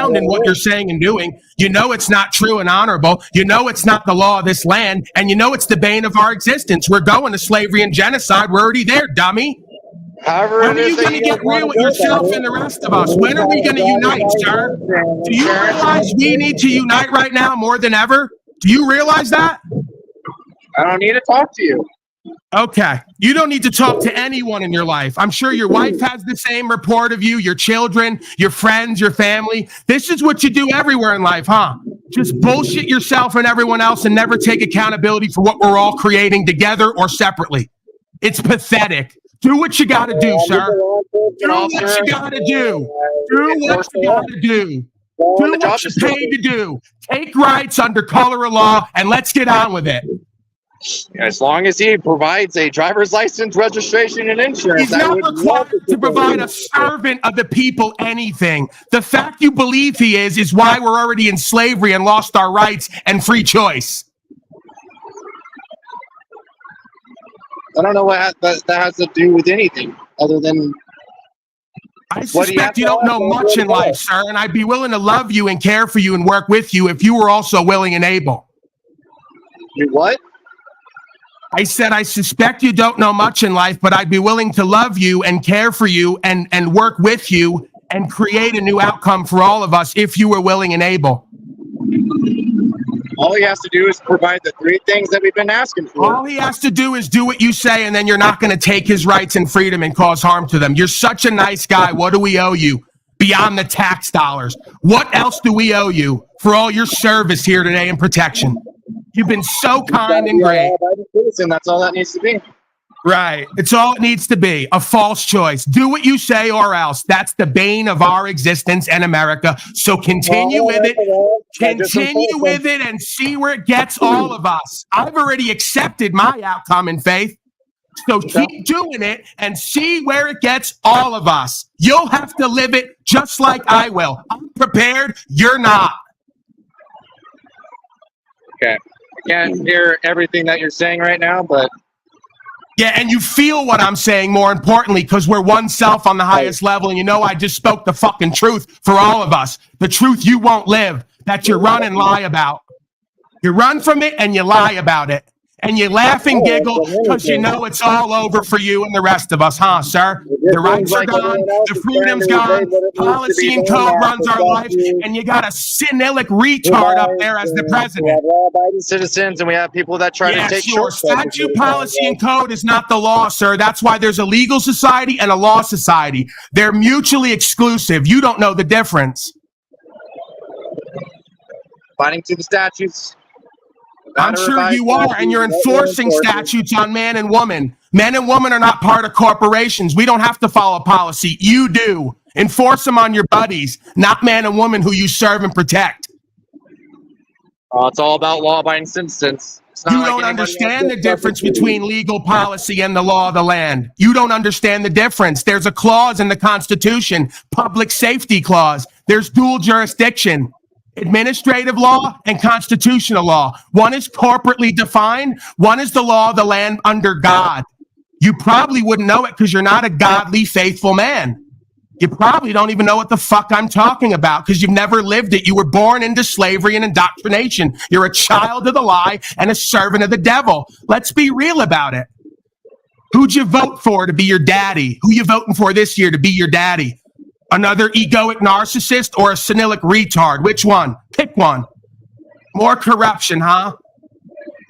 sound in what you're saying and doing. You know it's not true and honorable. You know it's not the law of this land. And you know it's the bane of our existence. We're going to slavery and genocide. We're already there, dummy. However, when are you going to get real with yourself and the rest of us? When are we going to unite, sir? Do you realize we need to unite right now more than ever? Do you realize that? I don't need to talk to you. Okay. You don't need to talk to anyone in your life. I'm sure your wife has the same report of you, your children, your friends, your family. This is what you do everywhere in life, huh? Just bullshit yourself and everyone else and never take accountability for what we're all creating together or separately. It's pathetic. Do what you got to do, sir. Do what you got to do. Do what you got to do. Do what you're paid to do. Take rights under color of law, and let's get on with it. As long as he provides a driver's license, registration, and insurance. He's not required to provide a servant of the people anything. The fact you believe he is why we're already in slavery and lost our rights and free choice. I don't know what that has to do with anything other than... I suspect you don't know much in life, sir, and I'd be willing to love you and care for you and work with you if you were also willing and able. You what? I said, I suspect you don't know much in life, but I'd be willing to love you and care for you and work with you and create a new outcome for all of us if you were willing and able. All he has to do is provide the 3 things that we've been asking for. All he has to do is do what you say, and then you're not going to take his rights and freedom and cause harm to them. You're such a nice guy. What do we owe you beyond the tax dollars? What else do we owe you for all your service here today and protection? You've been so kind and great. That's all that needs to be. Right. It's all it needs to be. A false choice. Do what you say or else. That's the bane of our existence in America. So continue with it. Continue with it and see where it gets all of us. I've already accepted my outcome in faith. So keep doing it and see where it gets all of us. You'll have to live it just like I will. I'm prepared. You're not. Okay. I can't hear everything that you're saying right now, but... Yeah, and you feel what I'm saying, more importantly, because we're one self on the highest level, and you know I just spoke the fucking truth for all of us. The truth you won't live, that you run and lie about. You run from it and you lie about it. And you laugh and giggle because you know it's all over for you and the rest of us, huh, sir? The rights are gone, the freedom's gone, policy and code runs our life, and you got a senilic retard up there as the president. We have law-abiding citizens, and we have people that try to take shortcuts. Statute, policy, and code is not the law, sir. That's why there's a legal society and a law society. They're mutually exclusive. You don't know the difference. Fighting to the statutes. I'm sure you are, and you're enforcing statutes on man and woman. Men and women are not part of corporations. We don't have to follow policy. You do. Enforce them on your buddies, not man and woman who you serve and protect. It's all about law-abiding citizens. You don't understand the difference between legal policy and the law of the land. You don't understand the difference. There's a clause in the Constitution, public safety clause. There's dual jurisdiction. Administrative law and constitutional law. One is corporately defined. One is the law of the land under God. You probably wouldn't know it because you're not a godly, faithful man. You probably don't even know what the fuck I'm talking about because you've never lived it. You were born into slavery and indoctrination. You're a child of the lie and a servant of the devil. Let's be real about it. Who'd you vote for to be your daddy? Who you voting for this year to be your daddy? Another egoic narcissist or a senilic retard? Which one? Pick one. More corruption, huh?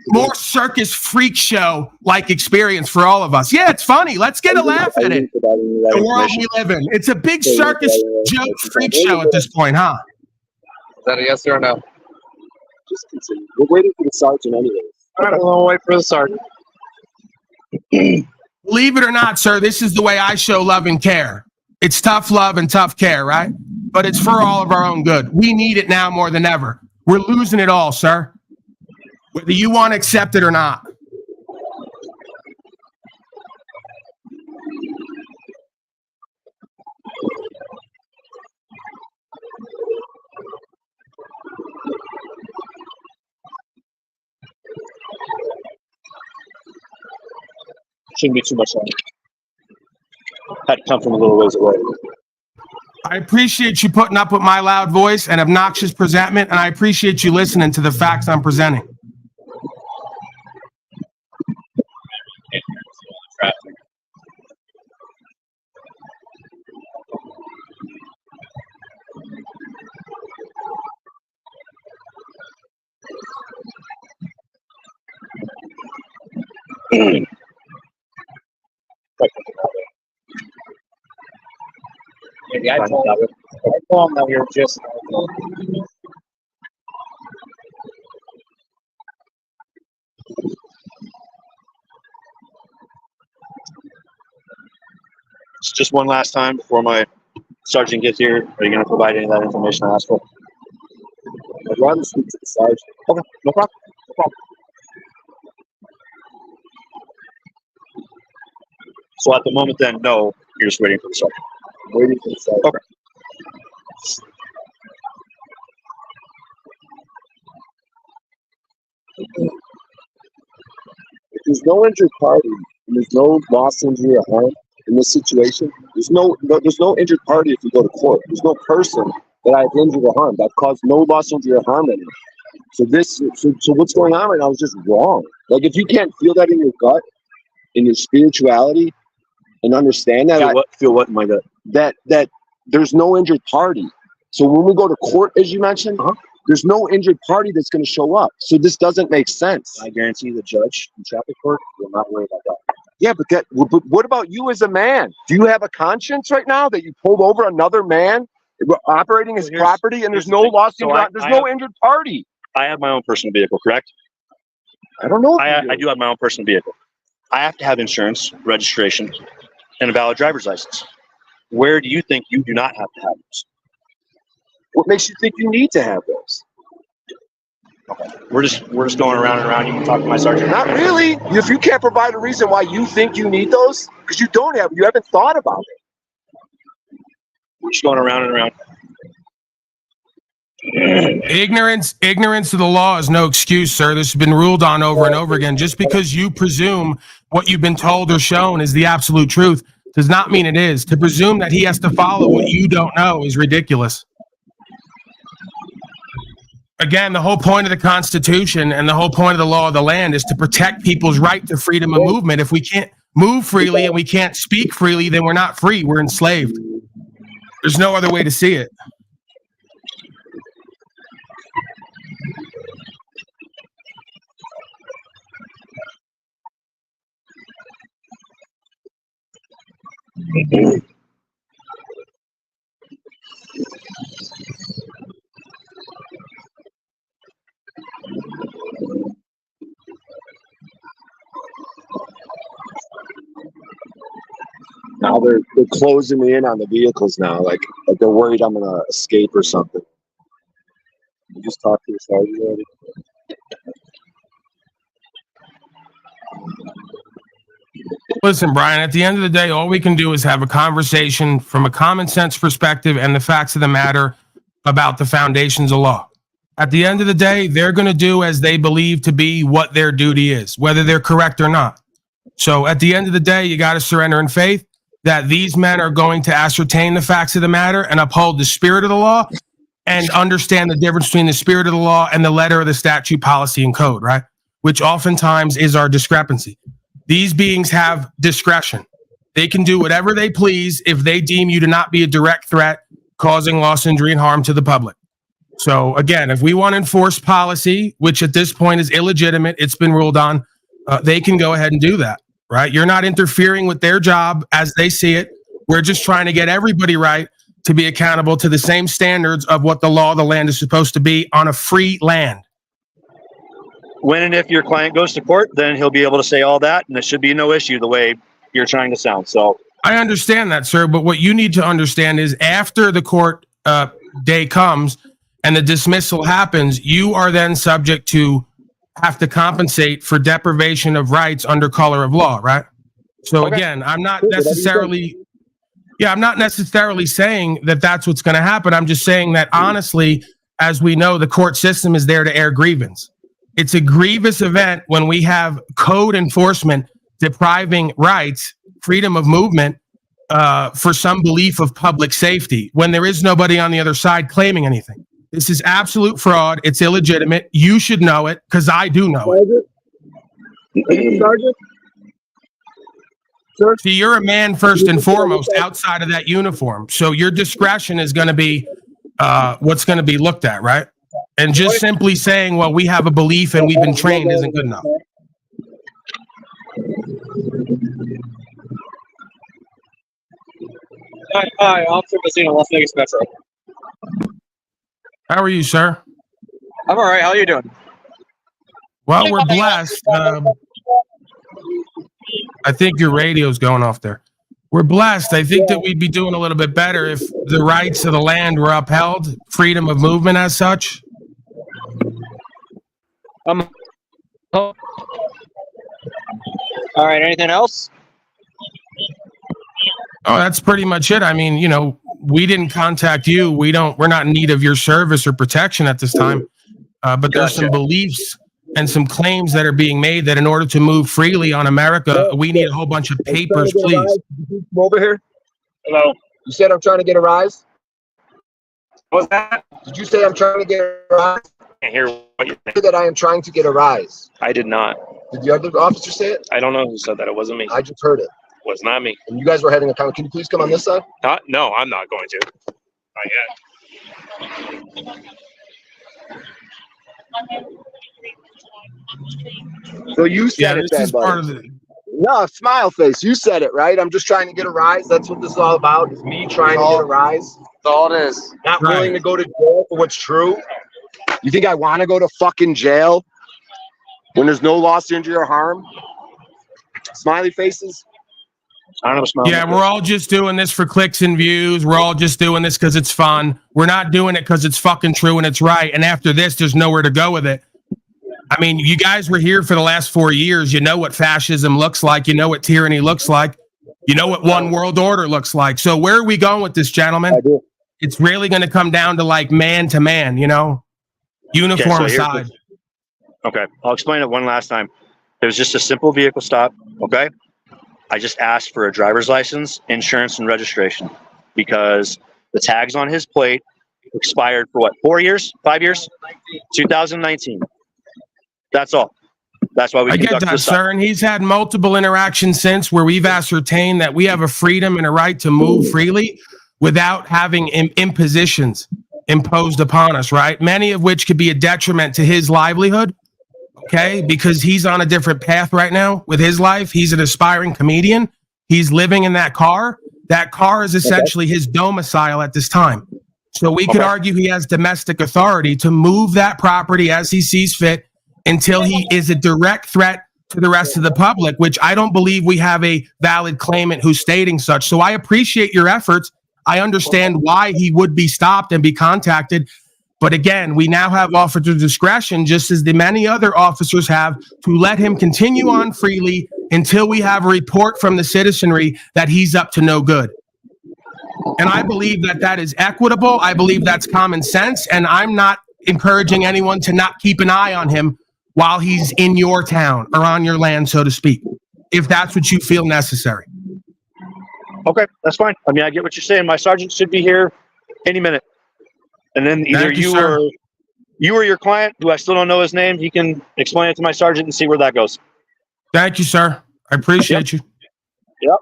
More circus freak show like experience for all of us. Yeah, it's funny. Let's get a laugh at it. The world we live in. It's a big circus joke freak show at this point, huh? Is that a yes or a no? Just continue. We're waiting for the sergeant anyways. All right, we'll wait for the sergeant. Believe it or not, sir, this is the way I show love and care. It's tough love and tough care, right? But it's for all of our own good. We need it now more than ever. We're losing it all, sir. Whether you want to accept it or not. Shouldn't be too much longer. Had to come from a little ways away. I appreciate you putting up with my loud voice and obnoxious presentment, and I appreciate you listening to the facts I'm presenting. Maybe I told him that we were just. Just one last time before my sergeant gets here. Are you going to provide any of that information I asked for? I'd rather speak to the sergeant. Okay, no problem. No problem. So at the moment, then, no, you're just waiting for the sergeant. I'm waiting for the sergeant. Okay. If there's no injured party and there's no loss, injury, or harm in this situation, there's no injured party if you go to court. There's no person that I've injured or harmed. I've caused no loss, injury, or harm anyone. So what's going on right now is just wrong. Like, if you can't feel that in your gut, in your spirituality, and understand that, Feel what in my gut? that there's no injured party. So when we go to court, as you mentioned, there's no injured party that's going to show up. So this doesn't make sense. I guarantee the judge in traffic court will not worry about that. Yeah, but what about you as a man? Do you have a conscience right now that you pulled over another man operating his property and there's no loss, there's no injured party? I have my own personal vehicle, correct? I don't know. I do have my own personal vehicle. I have to have insurance, registration, and a valid driver's license. Where do you think you do not have to have those? What makes you think you need to have those? We're just going around and around. You can talk to my sergeant. Not really. If you can't provide a reason why you think you need those, because you haven't thought about it. We're just going around and around. Ignorance of the law is no excuse, sir. This has been ruled on over and over again. Just because you presume what you've been told or shown is the absolute truth does not mean it is. To presume that he has to follow what you don't know is ridiculous. Again, the whole point of the Constitution and the whole point of the law of the land is to protect people's right to freedom of movement. If we can't move freely and we can't speak freely, then we're not free. We're enslaved. There's no other way to see it. Now they're closing me in on the vehicles now. Like they're worried I'm gonna escape or something. You just talked to the sergeant already? Listen, Brian, at the end of the day, all we can do is have a conversation from a common sense perspective and the facts of the matter about the foundations of law. At the end of the day, they're going to do as they believe to be what their duty is, whether they're correct or not. So at the end of the day, you got to surrender in faith that these men are going to ascertain the facts of the matter and uphold the spirit of the law and understand the difference between the spirit of the law and the letter of the statute, policy, and code, right? Which oftentimes is our discrepancy. These beings have discretion. They can do whatever they please if they deem you to not be a direct threat causing loss, injury, and harm to the public. So again, if we want to enforce policy, which at this point is illegitimate, it's been ruled on, they can go ahead and do that, right? You're not interfering with their job as they see it. We're just trying to get everybody right to be accountable to the same standards of what the law of the land is supposed to be on a free land. When and if your client goes to court, then he'll be able to say all that, and it should be no issue the way you're trying to sound. So I understand that, sir, but what you need to understand is after the court day comes and the dismissal happens, you are then subject to have to compensate for deprivation of rights under color of law, right? So again, I'm not necessarily saying that that's what's going to happen. I'm just saying that honestly, as we know, the court system is there to air grievance. It's a grievous event when we have code enforcement depriving rights, freedom of movement, for some belief of public safety when there is nobody on the other side claiming anything. This is absolute fraud. It's illegitimate. You should know it because I do know it. Sergeant? Sir? See, you're a man first and foremost outside of that uniform. So your discretion is going to be what's going to be looked at, right? And just simply saying, well, we have a belief and we've been trained isn't good enough. Hi, Officer Messina, Las Vegas Metro. How are you, sir? I'm all right. How are you doing? Well, we're blessed. I think your radio's going off there. We're blessed. I think that we'd be doing a little bit better if the rights of the land were upheld, freedom of movement as such. All right. Anything else? Oh, that's pretty much it. I mean, you know, we didn't contact you. We're not in need of your service or protection at this time. But there's some beliefs and some claims that are being made that in order to move freely on America, we need a whole bunch of papers, please. Come over here. Hello. You said I'm trying to get a rise? What's that? Did you say I'm trying to get a rise? I can't hear what you're saying. That I am trying to get a rise. I did not. Did the other officer say it? I don't know who said that. It wasn't me. I just heard it. Was not me. And you guys were having a comment. Can you please come on this side? No, I'm not going to. Not yet. So you Yeah, said it, this is then, part of buddy. the. No, smile face. You said it, right? I'm just trying to get a rise. That's what this is all about. Is me trying to get a rise. That's all it is. Not Right. willing to go to jail for what's true. You think I want to go to fucking jail when there's no loss, injury, or harm? Smiley faces. I don't know. Smile. Yeah, we're all just doing this for clicks and views. We're all just doing this because it's fun. We're not doing it because it's fucking true and it's right. And after this, there's nowhere to go with it. I mean, you guys were here for the last 4 years. You know what fascism looks like. You know what tyranny looks like. You know what one world order looks like. So where are we going with this, gentlemen? I do. It's really going to come down to like man to man, you know, uniform Okay, so here's side. Okay, I'll explain it one last time. It was just a simple vehicle stop, okay? I just asked for a driver's license, insurance, and registration because the tags on his plate expired for what, 4 years, 5 years? 2019. That's all. That's why we I get conducted that, this stop. sir. And he's had multiple interactions since where we've ascertained that we have a freedom and a right to move freely without having impositions imposed upon us, right? Many of which could be a detriment to his livelihood, okay? Because he's on a different path right now with his life. He's an aspiring comedian. He's living in that car. That car is essentially his domicile at this time. So we could argue he has domestic authority to move that property as he sees fit until he is a direct threat to the rest of the public, which I don't believe we have a valid claimant who's stating such. So I appreciate your efforts. I understand why he would be stopped and be contacted. But again, we now have officer discretion, just as the many other officers have, to let him continue on freely until we have a report from the citizenry that he's up to no good. And I believe that that is equitable. I believe that's common sense. And I'm not encouraging anyone to not keep an eye on him while he's in your town or on your land, so to speak, if that's what you feel necessary. Okay, that's fine. I mean, I get what you're saying. My sergeant should be here any minute. And then either Thank you, sir. you or your client, who I still don't know his name, he can explain it to my sergeant and see where that goes. Thank you, sir. I appreciate you. Yep.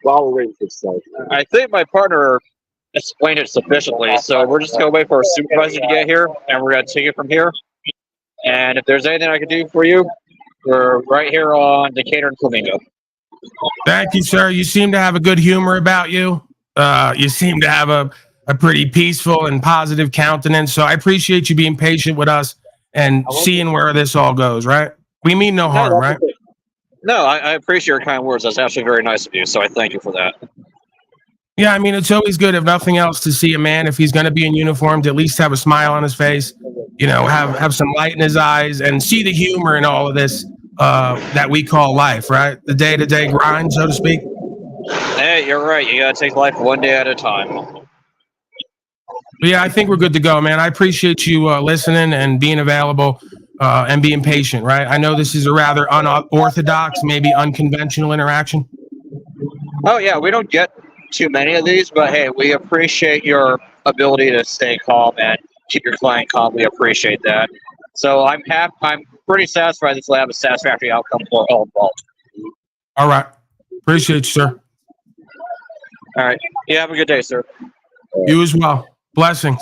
While we're waiting for the sergeant. I think my partner explained it sufficiently, so we're just gonna wait for our supervisor to get here, and we're gonna take it from here. And if there's anything I can do for you, we're right here on Decatur and Flamingo. Thank you, sir. You seem to have a good humor about you. You seem to have a pretty peaceful and positive countenance. So I appreciate you being patient with us and seeing where this all goes, right? We mean no harm, right? No, I appreciate your kind words. That's actually very nice of you, so I thank you for that. Yeah, I mean, it's always good, if nothing else, to see a man, if he's going to be in uniform, to at least have a smile on his face, you know, have some light in his eyes and see the humor in all of this that we call life, right? The day-to-day grind, so to speak. Hey, you're right. You gotta take life one day at a time. But yeah, I think we're good to go, man. I appreciate you listening and being available. and being patient, right? I know this is a rather unorthodox, maybe unconventional interaction. Oh yeah, we don't get too many of these, but hey, we appreciate your ability to stay calm and keep your client calm. We appreciate that. So I'm pretty satisfied this will have a satisfactory outcome for all involved. All right. Appreciate you, sir. All right. Yeah, have a good day, sir. You as well. Blessings.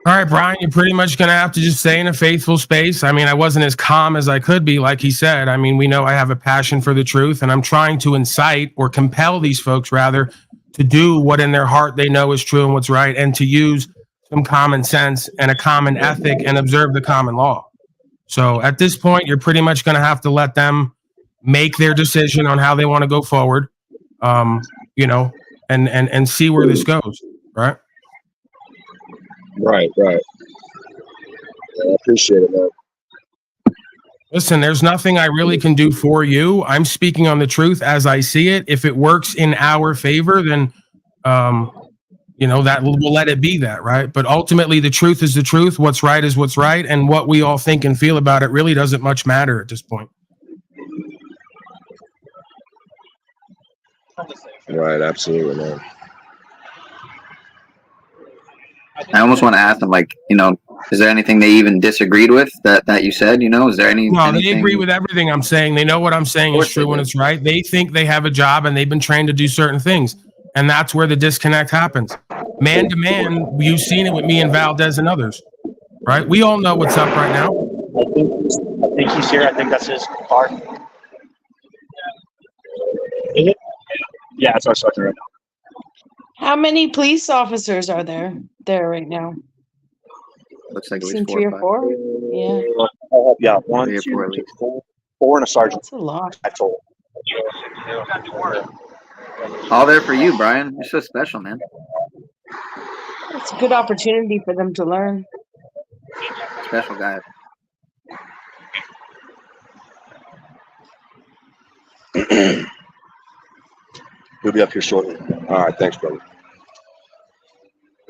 All right, Brian, you're pretty much going to have to just stay in a faithful space. I mean, I wasn't as calm as I could be, like he said. I mean, we know I have a passion for the truth, and I'm trying to incite or compel these folks, rather, to do what in their heart they know is true and what's right, and to use some common sense and a common ethic and observe the common law. So at this point, you're pretty much going to have to let them make their decision on how they want to go forward, you know, and see where this goes, right? Right. Yeah, I appreciate it, man. Listen, there's nothing I really can do for you. I'm speaking on the truth as I see it. If it works in our favor, then, you know, that we'll let it be that, right? But ultimately, the truth is the truth. What's right is what's right. And what we all think and feel about it really doesn't much matter at this point. Right, absolutely, man. I almost want to ask them, like, you know, is there anything they even disagreed with that you said? You know, is there any? No, anything? they agree with everything I'm saying. They know what I'm saying is true and it's right. They think they have a job and they've been trained to do certain things, and that's where the disconnect happens. Man to man, you've seen it with me and Valdez and others, right? We all know what's up right now. I think he's here. I think that's his car. Is it? Yeah, it's our sergeant right now. How many police officers are there right now? Looks like at Seen least 3 or 4 4? Yeah, Yeah, 1, 2, 3 or 4 at 3, least. 4 and a sergeant. that's a lot. I told. All there for you, Brian. You're so special, man. It's a good opportunity for them to learn. Special guy. He'll be up here shortly. All right, thanks, brother.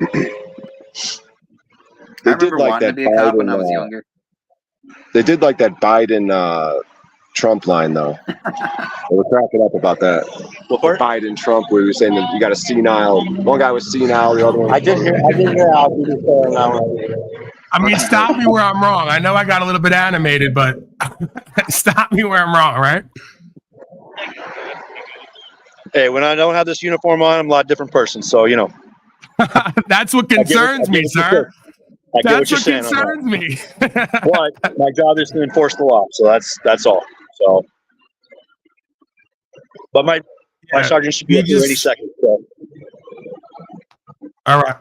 I remember wanting to be a cop when I was younger. They did like that Biden Trump line, though. They were cracking up about that. What part? Biden Trump, where he was saying that you got a senile. One guy was senile, the other one. I did hear. I'll do this now. I mean, stop me where I'm wrong. I know I got a little bit animated, but stop me where I'm wrong, right? Hey, when I don't have this uniform on, I'm a lot different person. So, you know. That's what concerns me, sir. I get That's what you're what saying. concerns me. But my job is to enforce the law. So that's all. So, but my sergeant should be up here any second. So. All right.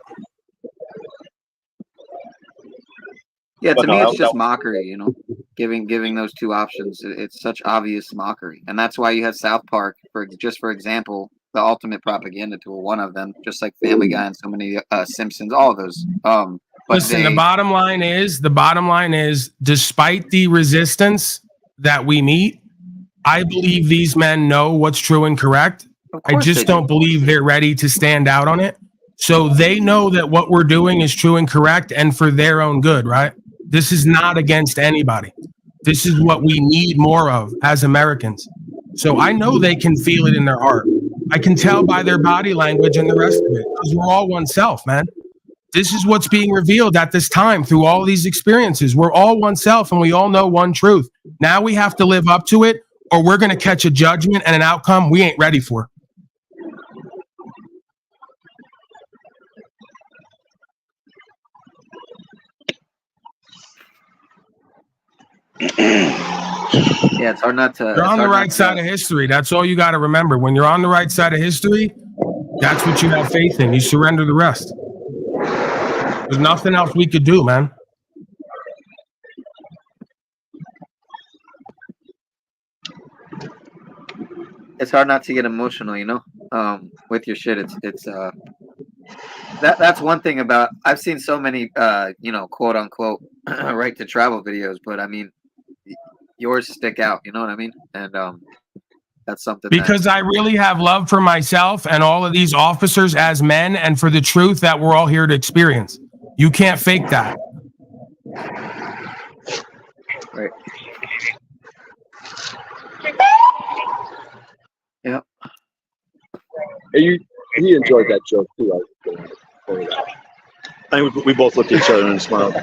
Yeah, But to no, me, it's that- just that- mockery, you know, giving those two options. It's such obvious mockery. And that's why you have South Park, for example, the ultimate propaganda tool, one of them, just like Family Guy and so many Simpsons, all of those. But listen, the bottom line is, despite the resistance that we meet, I believe these men know what's true and correct. I just don't believe they're ready to stand out on it. So they know that what we're doing is true and correct and for their own good, right? This is not against anybody. This is what we need more of as Americans. So I know they can feel it in their heart. I can tell by their body language and the rest of it, because we're all oneself, man. This is what's being revealed at this time through all these experiences. We're all oneself and we all know one truth. Now we have to live up to it, or we're going to catch a judgment and an outcome we ain't ready for. Yeah, it's hard not to. You're on the right side of history. That's all you got to remember. When you're on the right side of history, that's what you have faith in. You surrender the rest. There's nothing else we could do, man. It's hard not to get emotional, you know, with your shit. That's one thing about. I've seen so many, you know, quote unquote, right to travel videos, but I mean, yours stick out. You know what I mean? And that's something. Because I really have love for myself and all of these officers as men, and for the truth that we're all here to experience. You can't fake that. Right. Yep. He enjoyed that joke too. I think we both looked at each other and smiled.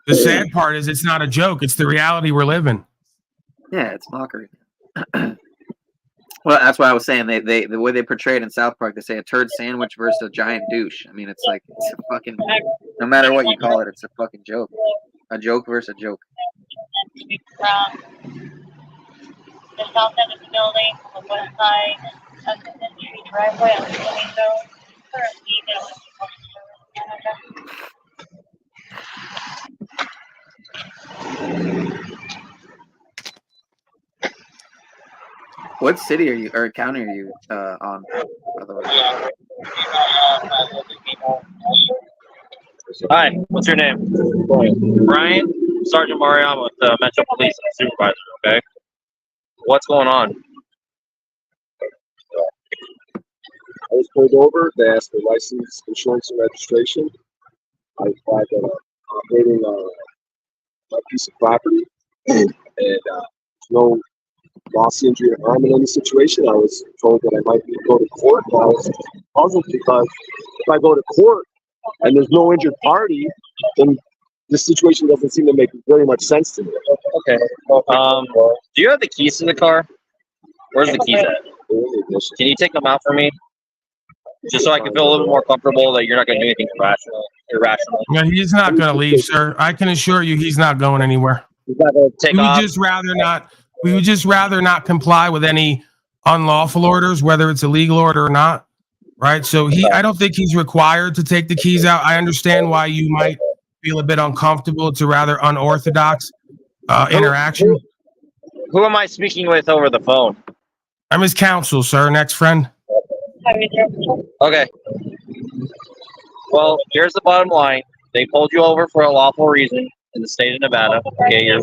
The sad part is it's not a joke. It's the reality we're living. Yeah, it's mockery. Well, that's why I was saying the way they portray it in South Park, they say a turd sandwich versus a giant douche. I mean, it's like it's a fucking, no matter what you call it, it's a fucking joke. A joke versus a joke. From the south end of the building, on the west side of the entry driveway on the window. What city are you, or county are you on, by the way? Hi, what's your name? Brian, Sergeant Mariam with the Metro Police Supervisor, okay? What's going on? I was pulled over. They asked for license, insurance, and registration. I applied that I'm operating a piece of property, and there's no loss, injury, or harm in any situation. I was told that I might need to go to court. And I was puzzled because if I go to court and there's no injured party, then this situation doesn't seem to make very much sense to me. Okay. Do you have the keys to the car? Where's the keys at? Can you take them out for me? Just so I can feel a little bit more comfortable that you're not going to do anything irrational. Yeah, he's not going to leave, sir. I can assure you he's not going anywhere. You got to take off. We would just rather not comply with any unlawful orders, whether it's a legal order or not. Right. So I don't think he's required to take the keys out. I understand why you might feel a bit uncomfortable. It's a rather unorthodox interaction. Who am I speaking with over the phone? I'm his counsel, sir. Next friend. Okay. Well, here's the bottom line. They pulled you over for a lawful reason in the state of Nevada. Okay, your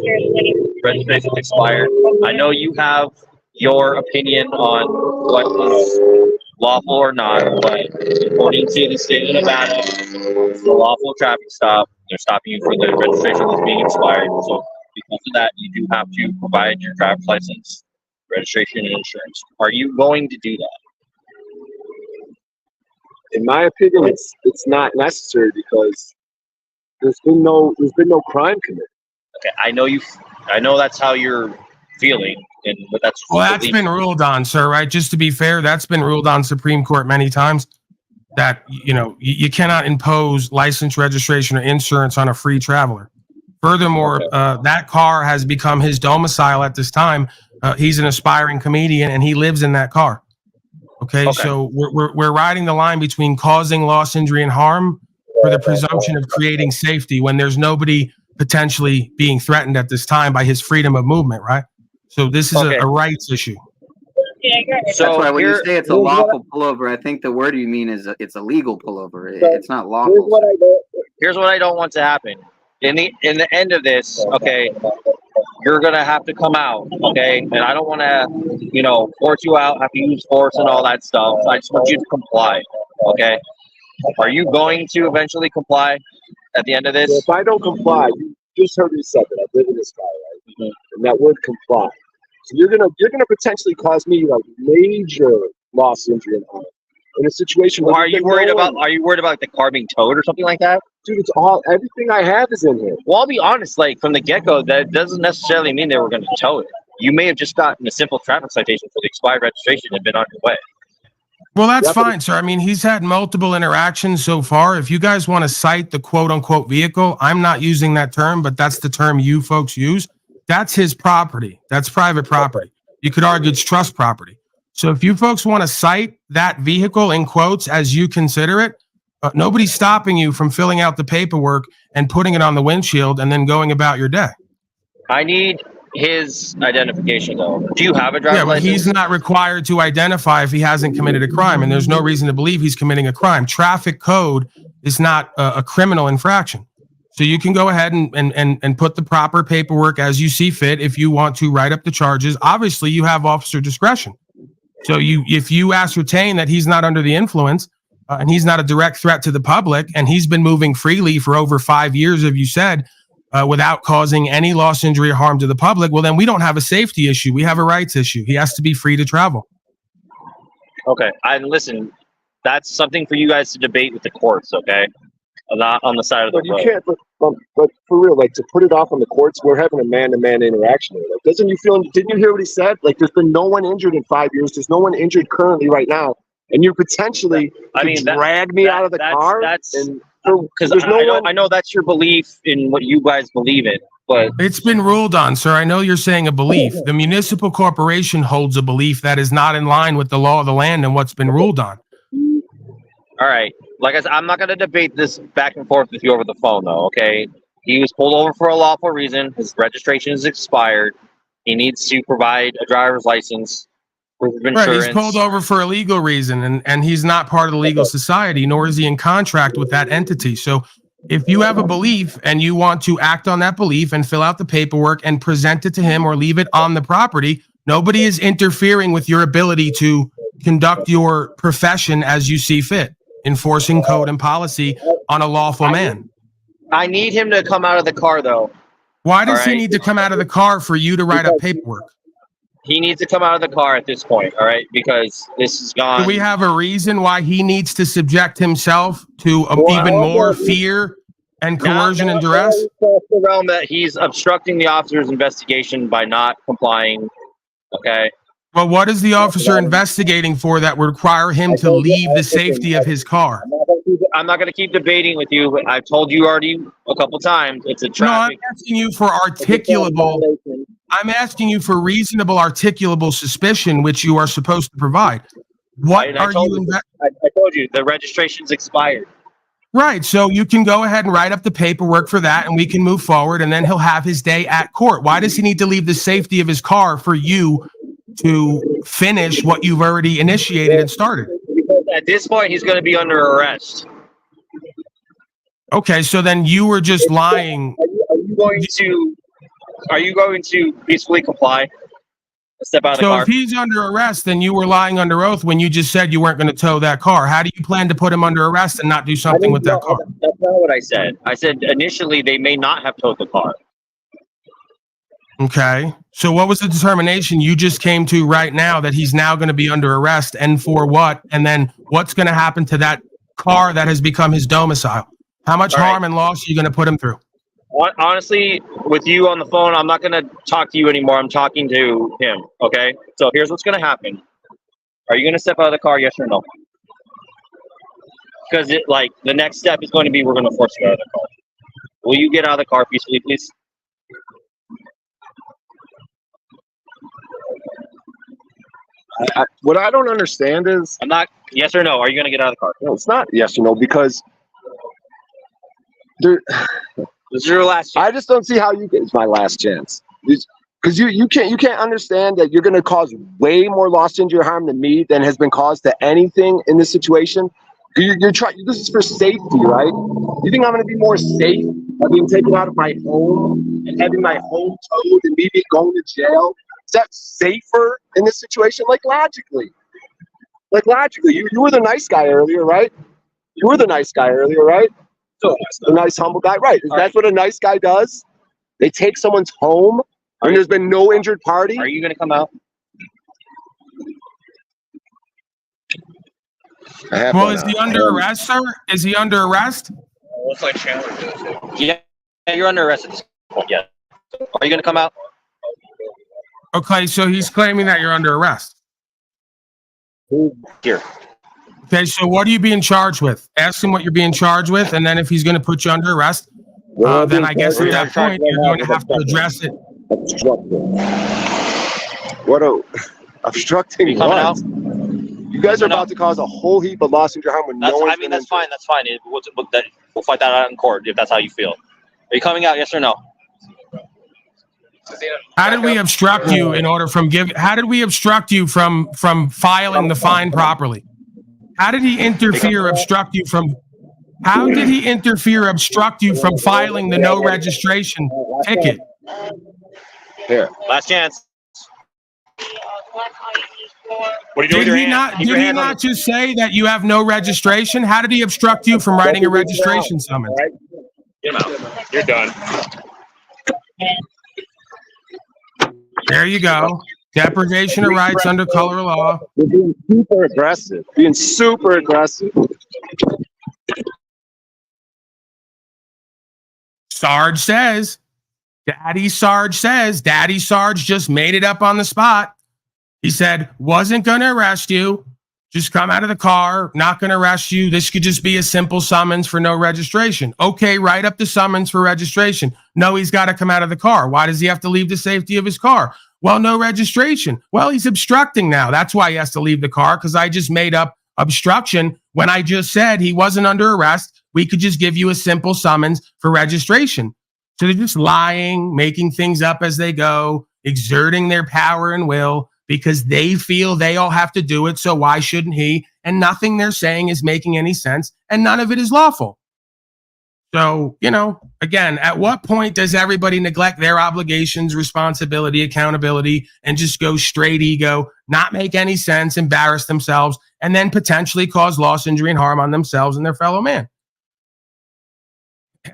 registration's expired. I know you have your opinion on what was lawful or not, but according to the state of Nevada, it's a lawful traffic stop. They're stopping you for the registration that's being expired. So because of that, you do have to provide your driver's license, registration, and insurance. Are you going to do that? In my opinion, it's not necessary because there's been no crime committed. Okay, I know that's how you're feeling, but that's been ruled on, sir. Right? Just to be fair, that's been ruled on Supreme Court many times. That you cannot impose license, registration, or insurance on a free traveler. Furthermore, that car has become his domicile at this time. He's an aspiring comedian, and he lives in that car. Okay, so we're riding the line between causing loss, injury, and harm for the presumption of creating safety when there's nobody potentially being threatened at this time by his freedom of movement, right? So this is a rights issue. So that's why when you say it's a lawful pullover, I think the word you mean is it's a legal pullover. It's not lawful. Here's what I don't want to happen. In the end of this, okay, you're gonna have to come out, okay? And I don't want to, force you out, have to use force and all that stuff. I just want you to comply, okay? Are you going to eventually comply at the end of this? So if I don't comply, you just heard me say that I live in this car, right? Mm-hmm. And that word comply. So you're gonna potentially cause me like major loss, injury, and harm in a situation. Well, are you worried about the car being towed or something like that? Dude, everything I have is in here. Well, I'll be honest, like from the get-go, that doesn't necessarily mean they were going to tow it. You may have just gotten a simple traffic citation for the expired registration and been on your way. Well, that's fine, sir. I mean, he's had multiple interactions so far. If you guys want to cite the quote-unquote vehicle, I'm not using that term, but that's the term you folks use. That's his property. That's private property. You could argue it's trust property. So if you folks want to cite that vehicle in quotes as you consider it, nobody's stopping you from filling out the paperwork and putting it on the windshield and then going about your day. I need his identification, though. Do you have a driver's license? He's not required to identify if he hasn't committed a crime, and there's no reason to believe he's committing a crime. Traffic code is not a criminal infraction. So you can go ahead and put the proper paperwork as you see fit if you want to write up the charges. Obviously, you have officer discretion. So if you ascertain that he's not under the influence, and he's not a direct threat to the public, and he's been moving freely for over 5 years, as you said, without causing any loss, injury, or harm to the public, well, then we don't have a safety issue. We have a rights issue. He has to be free to travel. Okay, and listen, that's something for you guys to debate with the courts, okay? Not on the side of the But you road. can't. But for real, like to put it off on the courts, we're having a man-to-man interaction here. Like, doesn't you feel? Didn't you hear what he said? Like, there's been no one injured in 5 years. There's no one injured currently right now, and you potentially drag me out of the car. Because I know that's your belief in what you guys believe in, but it's been ruled on, sir. I know you're saying a belief. The municipal corporation holds a belief that is not in line with the law of the land and what's been ruled on. all right. Like I said, I'm not going to debate this back and forth with you over the phone, though, okay? He was pulled over for a lawful reason. His registration is expired. He needs to provide a driver's license, proof of insurance. Right, he's pulled over for a legal reason, and he's not part of the legal society, nor is he in contract with that entity. So if you have a belief and you want to act on that belief and fill out the paperwork and present it to him or leave it on the property, nobody is interfering with your ability to conduct your profession as you see fit, enforcing code and policy on a lawful man. I need him to come out of the car, though. Why does he need to come out of the car for you to write up paperwork? He needs to come out of the car at this point, all right? Because this is gone. Do we have a reason why he needs to subject himself to even more fear and coercion and duress? The realm that he's obstructing the officer's investigation by not complying, okay? Well, what is the officer investigating for that would require him to leave the safety of his car? I'm not going to keep debating with you, but I've told you already a couple times. It's a traffic. No, I'm asking you for articulable. I'm asking you for reasonable, articulable suspicion, which you are supposed to provide. What are you? I told you the registration's expired. Right, so you can go ahead and write up the paperwork for that, and we can move forward. And then he'll have his day at court. Why does he need to leave the safety of his car for you to finish what you've already initiated and started? Because at this point, he's going to be under arrest. Okay, so then you were just lying. Are you going to peacefully comply? Step out of the car. So if he's under arrest, then you were lying under oath when you just said you weren't going to tow that car. How do you plan to put him under arrest and not do something with that car? That's not what I said. I said initially they may not have towed the car. Okay. So what was the determination you just came to right now that he's now going to be under arrest, and for what? And then what's going to happen to that car that has become his domicile? How much harm and loss are you going to put him through? Honestly, with you on the phone, I'm not going to talk to you anymore. I'm talking to him, okay? So here's what's going to happen. Are you going to step out of the car, yes or no? Because the next step is going to be we're going to force you out of the car. Will you get out of the car peacefully, please? What I don't understand is... I'm not... Yes or no? Are you going to get out of the car? No, it's not yes or no, because... This is your last chance. I just don't see how you get. It's my last chance. Because you can't understand that you're going to cause way more loss, injury, or harm than me than has been caused to anything in this situation. You're trying. This is for safety, right? You think I'm going to be more safe by being taken out of my home and having my home towed and maybe going to jail? Is that safer in this situation? Like logically, you were the nice guy earlier, right? You were the nice guy earlier, right? A nice, humble guy, right? That's what a nice guy does. They take someone's home, and there's been no injured party. Are you going to come out? Well, is he under arrest, sir? Is he under arrest? Looks like Chandler does. Yeah, you're under arrest at this point. Yeah. Are you going to come out? Okay, so he's claiming that you're under arrest. Here. Okay, so what are you being charged with? Ask him what you're being charged with, and then if he's going to put you under arrest, then I guess at that point you're going to have to address it. Obstructing what? You guys are about to cause a whole heap of loss, injury, harm with no one. I mean, that's fine. That's fine. We'll fight that out in court if that's how you feel. Are you coming out? Yes or no? How did we obstruct you in order from giving? How did we obstruct you from filing the fine properly? How did he interfere, obstruct you from? How did he interfere, obstruct you from filing the no registration ticket? Here, last chance. What are you doing with Did your he hand? not? Keep Did your he hand on not just say that you have no registration? How did he obstruct you from writing a registration summons? All right. Get him out. You're done. There you go. Deprivation of rights under color of law. They're being super aggressive. Being super aggressive. Sarge says, Daddy Sarge just made it up on the spot. He said, wasn't going to arrest you. Just come out of the car, not going to arrest you. This could just be a simple summons for no registration. Okay, write up the summons for registration. No, he's got to come out of the car. Why does he have to leave the safety of his car? Well, no registration. Well, he's obstructing now. That's why he has to leave the car, because I just made up obstruction when I just said he wasn't under arrest. We could just give you a simple summons for registration. So they're just lying, making things up as they go, exerting their power and will because they feel they all have to do it. So why shouldn't he? And nothing they're saying is making any sense, and none of it is lawful. So, again, at what point does everybody neglect their obligations, responsibility, accountability, and just go straight ego, not make any sense, embarrass themselves, and then potentially cause loss, injury, and harm on themselves and their fellow man?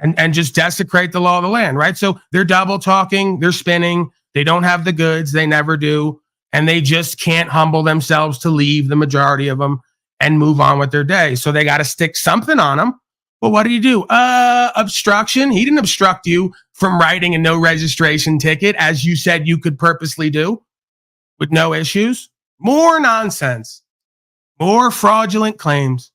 And just desecrate the law of the land, right? So they're double talking, they're spinning, they don't have the goods, they never do, and they just can't humble themselves to leave, the majority of them, and move on with their day. So they got to stick something on them. Well, what do you do? Obstruction. He didn't obstruct you from writing a no registration ticket, as you said you could purposely do with no issues. More nonsense, more fraudulent claims.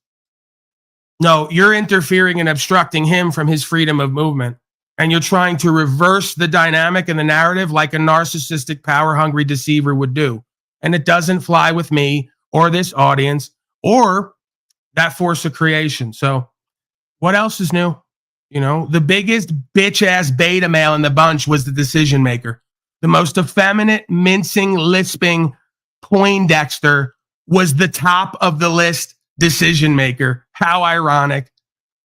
No, you're interfering and obstructing him from his freedom of movement. And you're trying to reverse the dynamic and the narrative like a narcissistic, power-hungry deceiver would do. And it doesn't fly with me or this audience or that force of creation. So what else is new? The biggest bitch-ass beta male in the bunch was the decision maker. The most effeminate, mincing, lisping Poindexter was the top of the list decision maker. How ironic.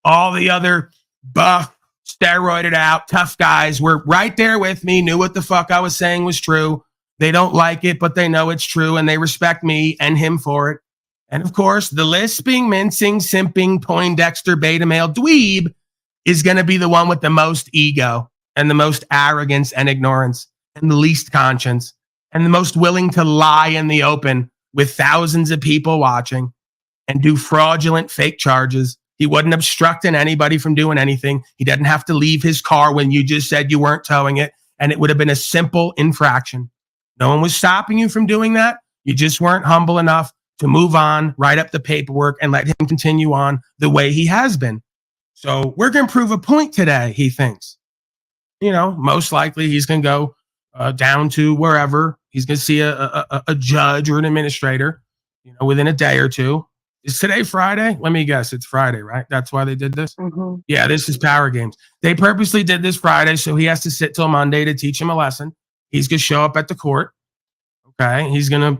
All the other buff, steroided out, tough guys were right there with me, knew what the fuck I was saying was true. They don't like it, but they know it's true, and they respect me and him for it. And of course, the lisping, mincing, simping, Poindexter, beta male dweeb is going to be the one with the most ego and the most arrogance and ignorance and the least conscience and the most willing to lie in the open with thousands of people watching and do fraudulent fake charges. He wasn't obstructing anybody from doing anything. He doesn't have to leave his car when you just said you weren't towing it, and it would have been a simple infraction. No one was stopping you from doing that. You just weren't humble enough to move on, write up the paperwork, and let him continue on the way he has been. So we're going to prove a point today, he thinks. Most likely he's going to go down to wherever. He's going to see a judge or an administrator, within a day or two. Is today Friday? Let me guess. It's Friday, right? That's why they did this? Mm-hmm. Yeah, this is Power Games. They purposely did this Friday, so he has to sit till Monday to teach him a lesson. He's going to show up at the court. Okay,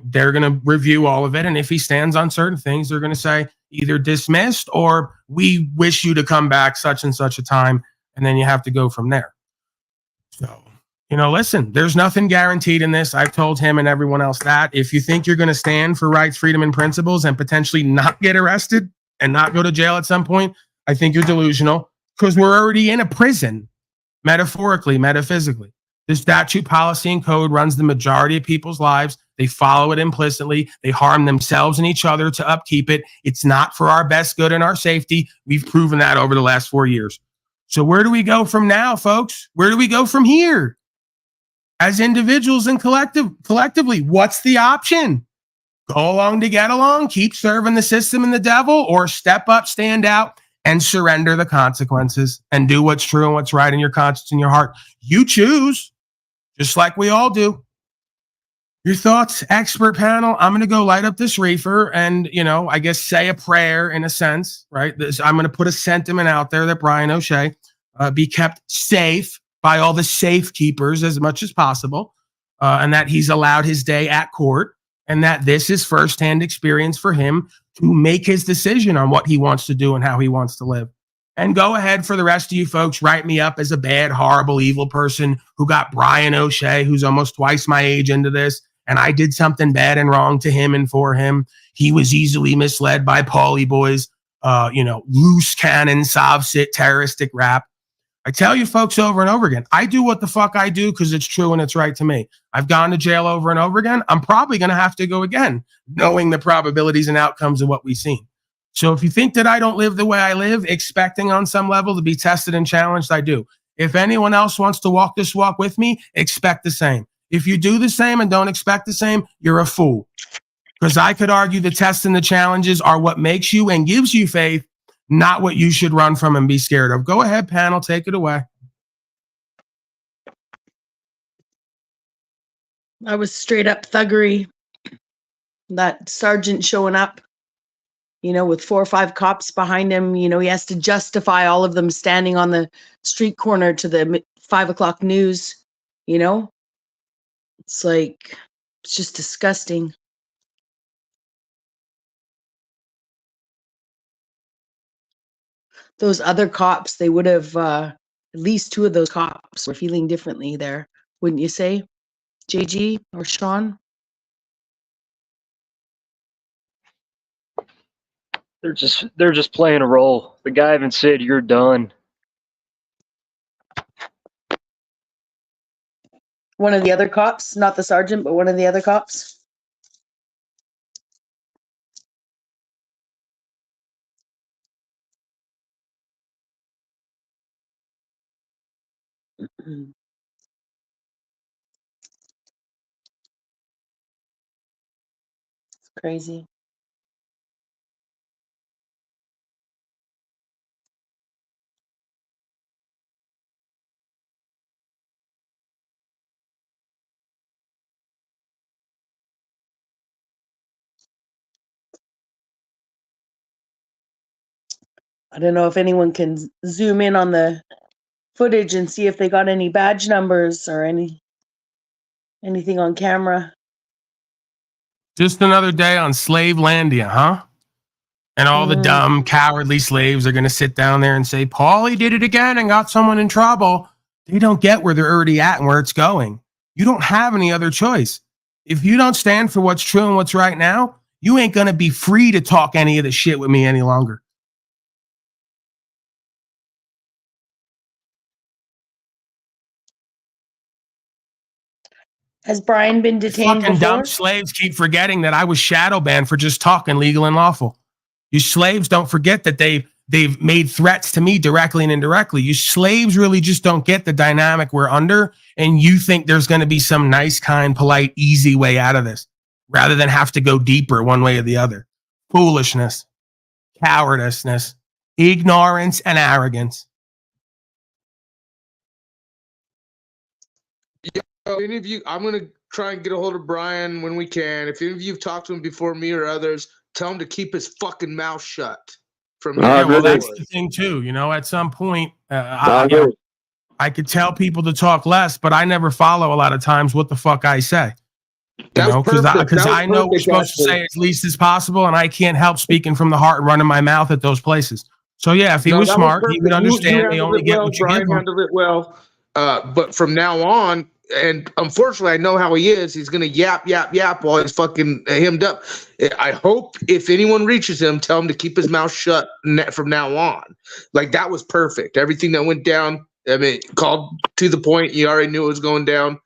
they're going to review all of it. And if he stands on certain things, they're going to say either dismissed or we wish you to come back such and such a time. And then you have to go from there. So, listen, there's nothing guaranteed in this. I've told him and everyone else that if you think you're going to stand for rights, freedom, and principles and potentially not get arrested and not go to jail at some point, I think you're delusional because we're already in a prison, metaphorically, metaphysically. The statute, policy, and code runs the majority of people's lives. They follow it implicitly. They harm themselves and each other to upkeep it. It's not for our best good and our safety. We've proven that over the last 4 years. So where do we go from now, folks? Where do we go from here? As individuals and collectively, what's the option? Go along to get along, keep serving the system and the devil, or step up, stand out, and surrender the consequences and do what's true and what's right in your conscience and your heart. You choose. Just like we all do. Your thoughts, expert panel. I'm going to go light up this reefer and, I guess say a prayer in a sense, right? I'm going to put a sentiment out there that Brian O'Shea be kept safe by all the safekeepers as much as possible, and that he's allowed his day at court, and that this is firsthand experience for him to make his decision on what he wants to do and how he wants to live. And go ahead for the rest of you folks, write me up as a bad, horrible, evil person who got Brian O'Shea, who's almost twice my age, into this, and I did something bad and wrong to him and for him. He was easily misled by Paulie boys, loose cannon, sob-sit, terroristic rap. I tell you folks over and over again, I do what the fuck I do because it's true and it's right to me. I've gone to jail over and over again. I'm probably going to have to go again, knowing the probabilities and outcomes of what we've seen. So if you think that I don't live the way I live, expecting on some level to be tested and challenged, I do. If anyone else wants to walk this walk with me, expect the same. If you do the same and don't expect the same, you're a fool. Because I could argue the tests and the challenges are what makes you and gives you faith, not what you should run from and be scared of. Go ahead, panel, take it away. I was straight up thuggery. That sergeant showing up, with 4 or 5 cops behind him, he has to justify all of them standing on the street corner to the 5 o'clock news, It's like, it's just disgusting. Those other cops, they would have, at least 2 of those cops were feeling differently there, wouldn't you say, JG or Sean? They're just playing a role. The guy even said, "You're done." One of the other cops, not the sergeant, but one of the other cops. It's crazy. I don't know if anyone can zoom in on the footage and see if they got any badge numbers or anything on camera. Just another day on Slavelandia, huh? And all the dumb, cowardly slaves are going to sit down there and say, Paulie did it again and got someone in trouble. They don't get where they're already at and where it's going. You don't have any other choice. If you don't stand for what's true and what's right now, you ain't going to be free to talk any of the shit with me any longer. Has Brian been detained Fucking before? dumb slaves keep forgetting that I was shadow banned for just talking legal and lawful. You slaves don't forget that they've made threats to me directly and indirectly. You slaves really just don't get the dynamic we're under, and you think there's going to be some nice, kind, polite, easy way out of this, rather than have to go deeper one way or the other. Foolishness, cowardice, ignorance, and arrogance. Any of you, I'm going to try and get a hold of Brian when we can. If any of you have talked to him before me or others, tell him to keep his fucking mouth shut. From Yeah, well, that's the thing too. At some point, I could tell people to talk less, but I never follow a lot of times what the fuck I say. Because I know we're supposed to say as least as possible, and I can't help speaking from the heart and running my mouth at those places. So yeah, if he was smart, he would understand they only get what you give him. Handled it well, but from now on, and unfortunately, I know how he is. He's gonna yap while he's fucking hemmed up. I hope if anyone reaches him, tell him to keep his mouth shut from now on. Like, that was perfect. Everything that went down, I mean, called to the point. You already knew it was going down.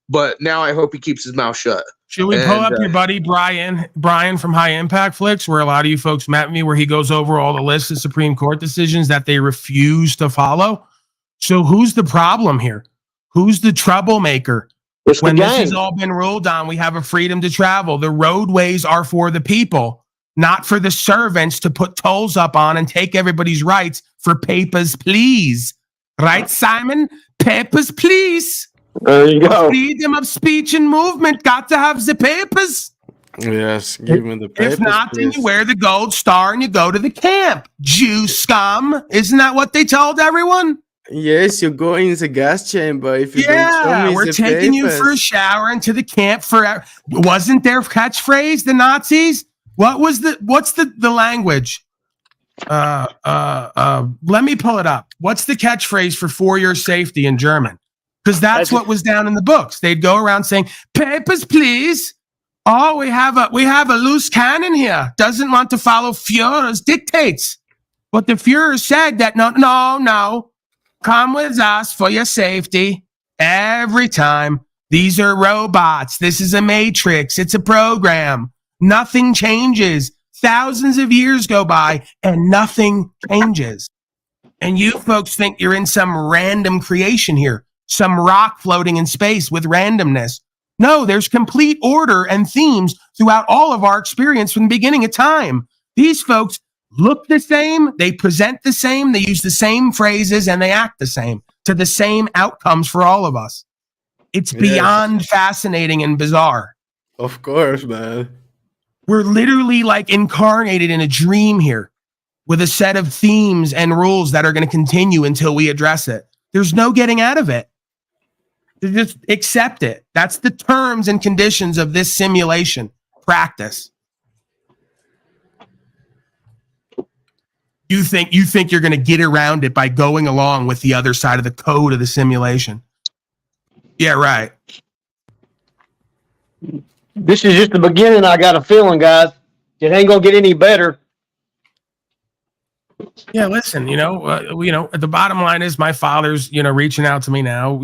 But now I hope he keeps his mouth shut. Should we pull up your buddy Brian from High Impact Flicks, where a lot of you folks met me, where he goes over all the lists of Supreme Court decisions that they refuse to follow? So who's the problem here? Who's the troublemaker? When this has all been ruled on, we have a freedom to travel. The roadways are for the people, not for the servants to put tolls up on and take everybody's rights for papers, please. Right, Simon? Papers, please. There you go. Freedom of speech and movement. Got to have the papers. Yes, give me the papers. If not, please. then you wear the gold star and you go to the camp. Jew scum. Isn't that what they told everyone? Yes, you go in the gas chamber if you don't show me we're the taking you papers. for a shower into the camp forever. Wasn't their catchphrase, the Nazis? What's the language? Let me pull it up. What's the catchphrase for your safety in German? because that's what was down in the books. They'd go around saying, papers, please. Oh, we have a loose cannon here. Doesn't want to follow Führer's dictates. But the Führer said that no. Come with us for your safety. Every time. These are robots. This is a matrix. It's a program. Nothing changes. Thousands of years go by and nothing changes. And you folks think you're in some random creation here, some rock floating in space with randomness. No, there's complete order and themes throughout all of our experience from the beginning of time. These folks look the same, they present the same, they use the same phrases, and they act the same to the same outcomes for all of us. It's beyond fascinating and bizarre. Of course, man. We're literally like incarnated in a dream here with a set of themes and rules that are going to continue until we address it. There's no getting out of it. Just accept it. That's the terms and conditions of this simulation practice. You think you're going to get around it by going along with the other side of the code of the simulation. Yeah, right. This is just the beginning. I got a feeling, guys. It ain't gonna get any better. Yeah, listen, the bottom line is my father's, reaching out to me now.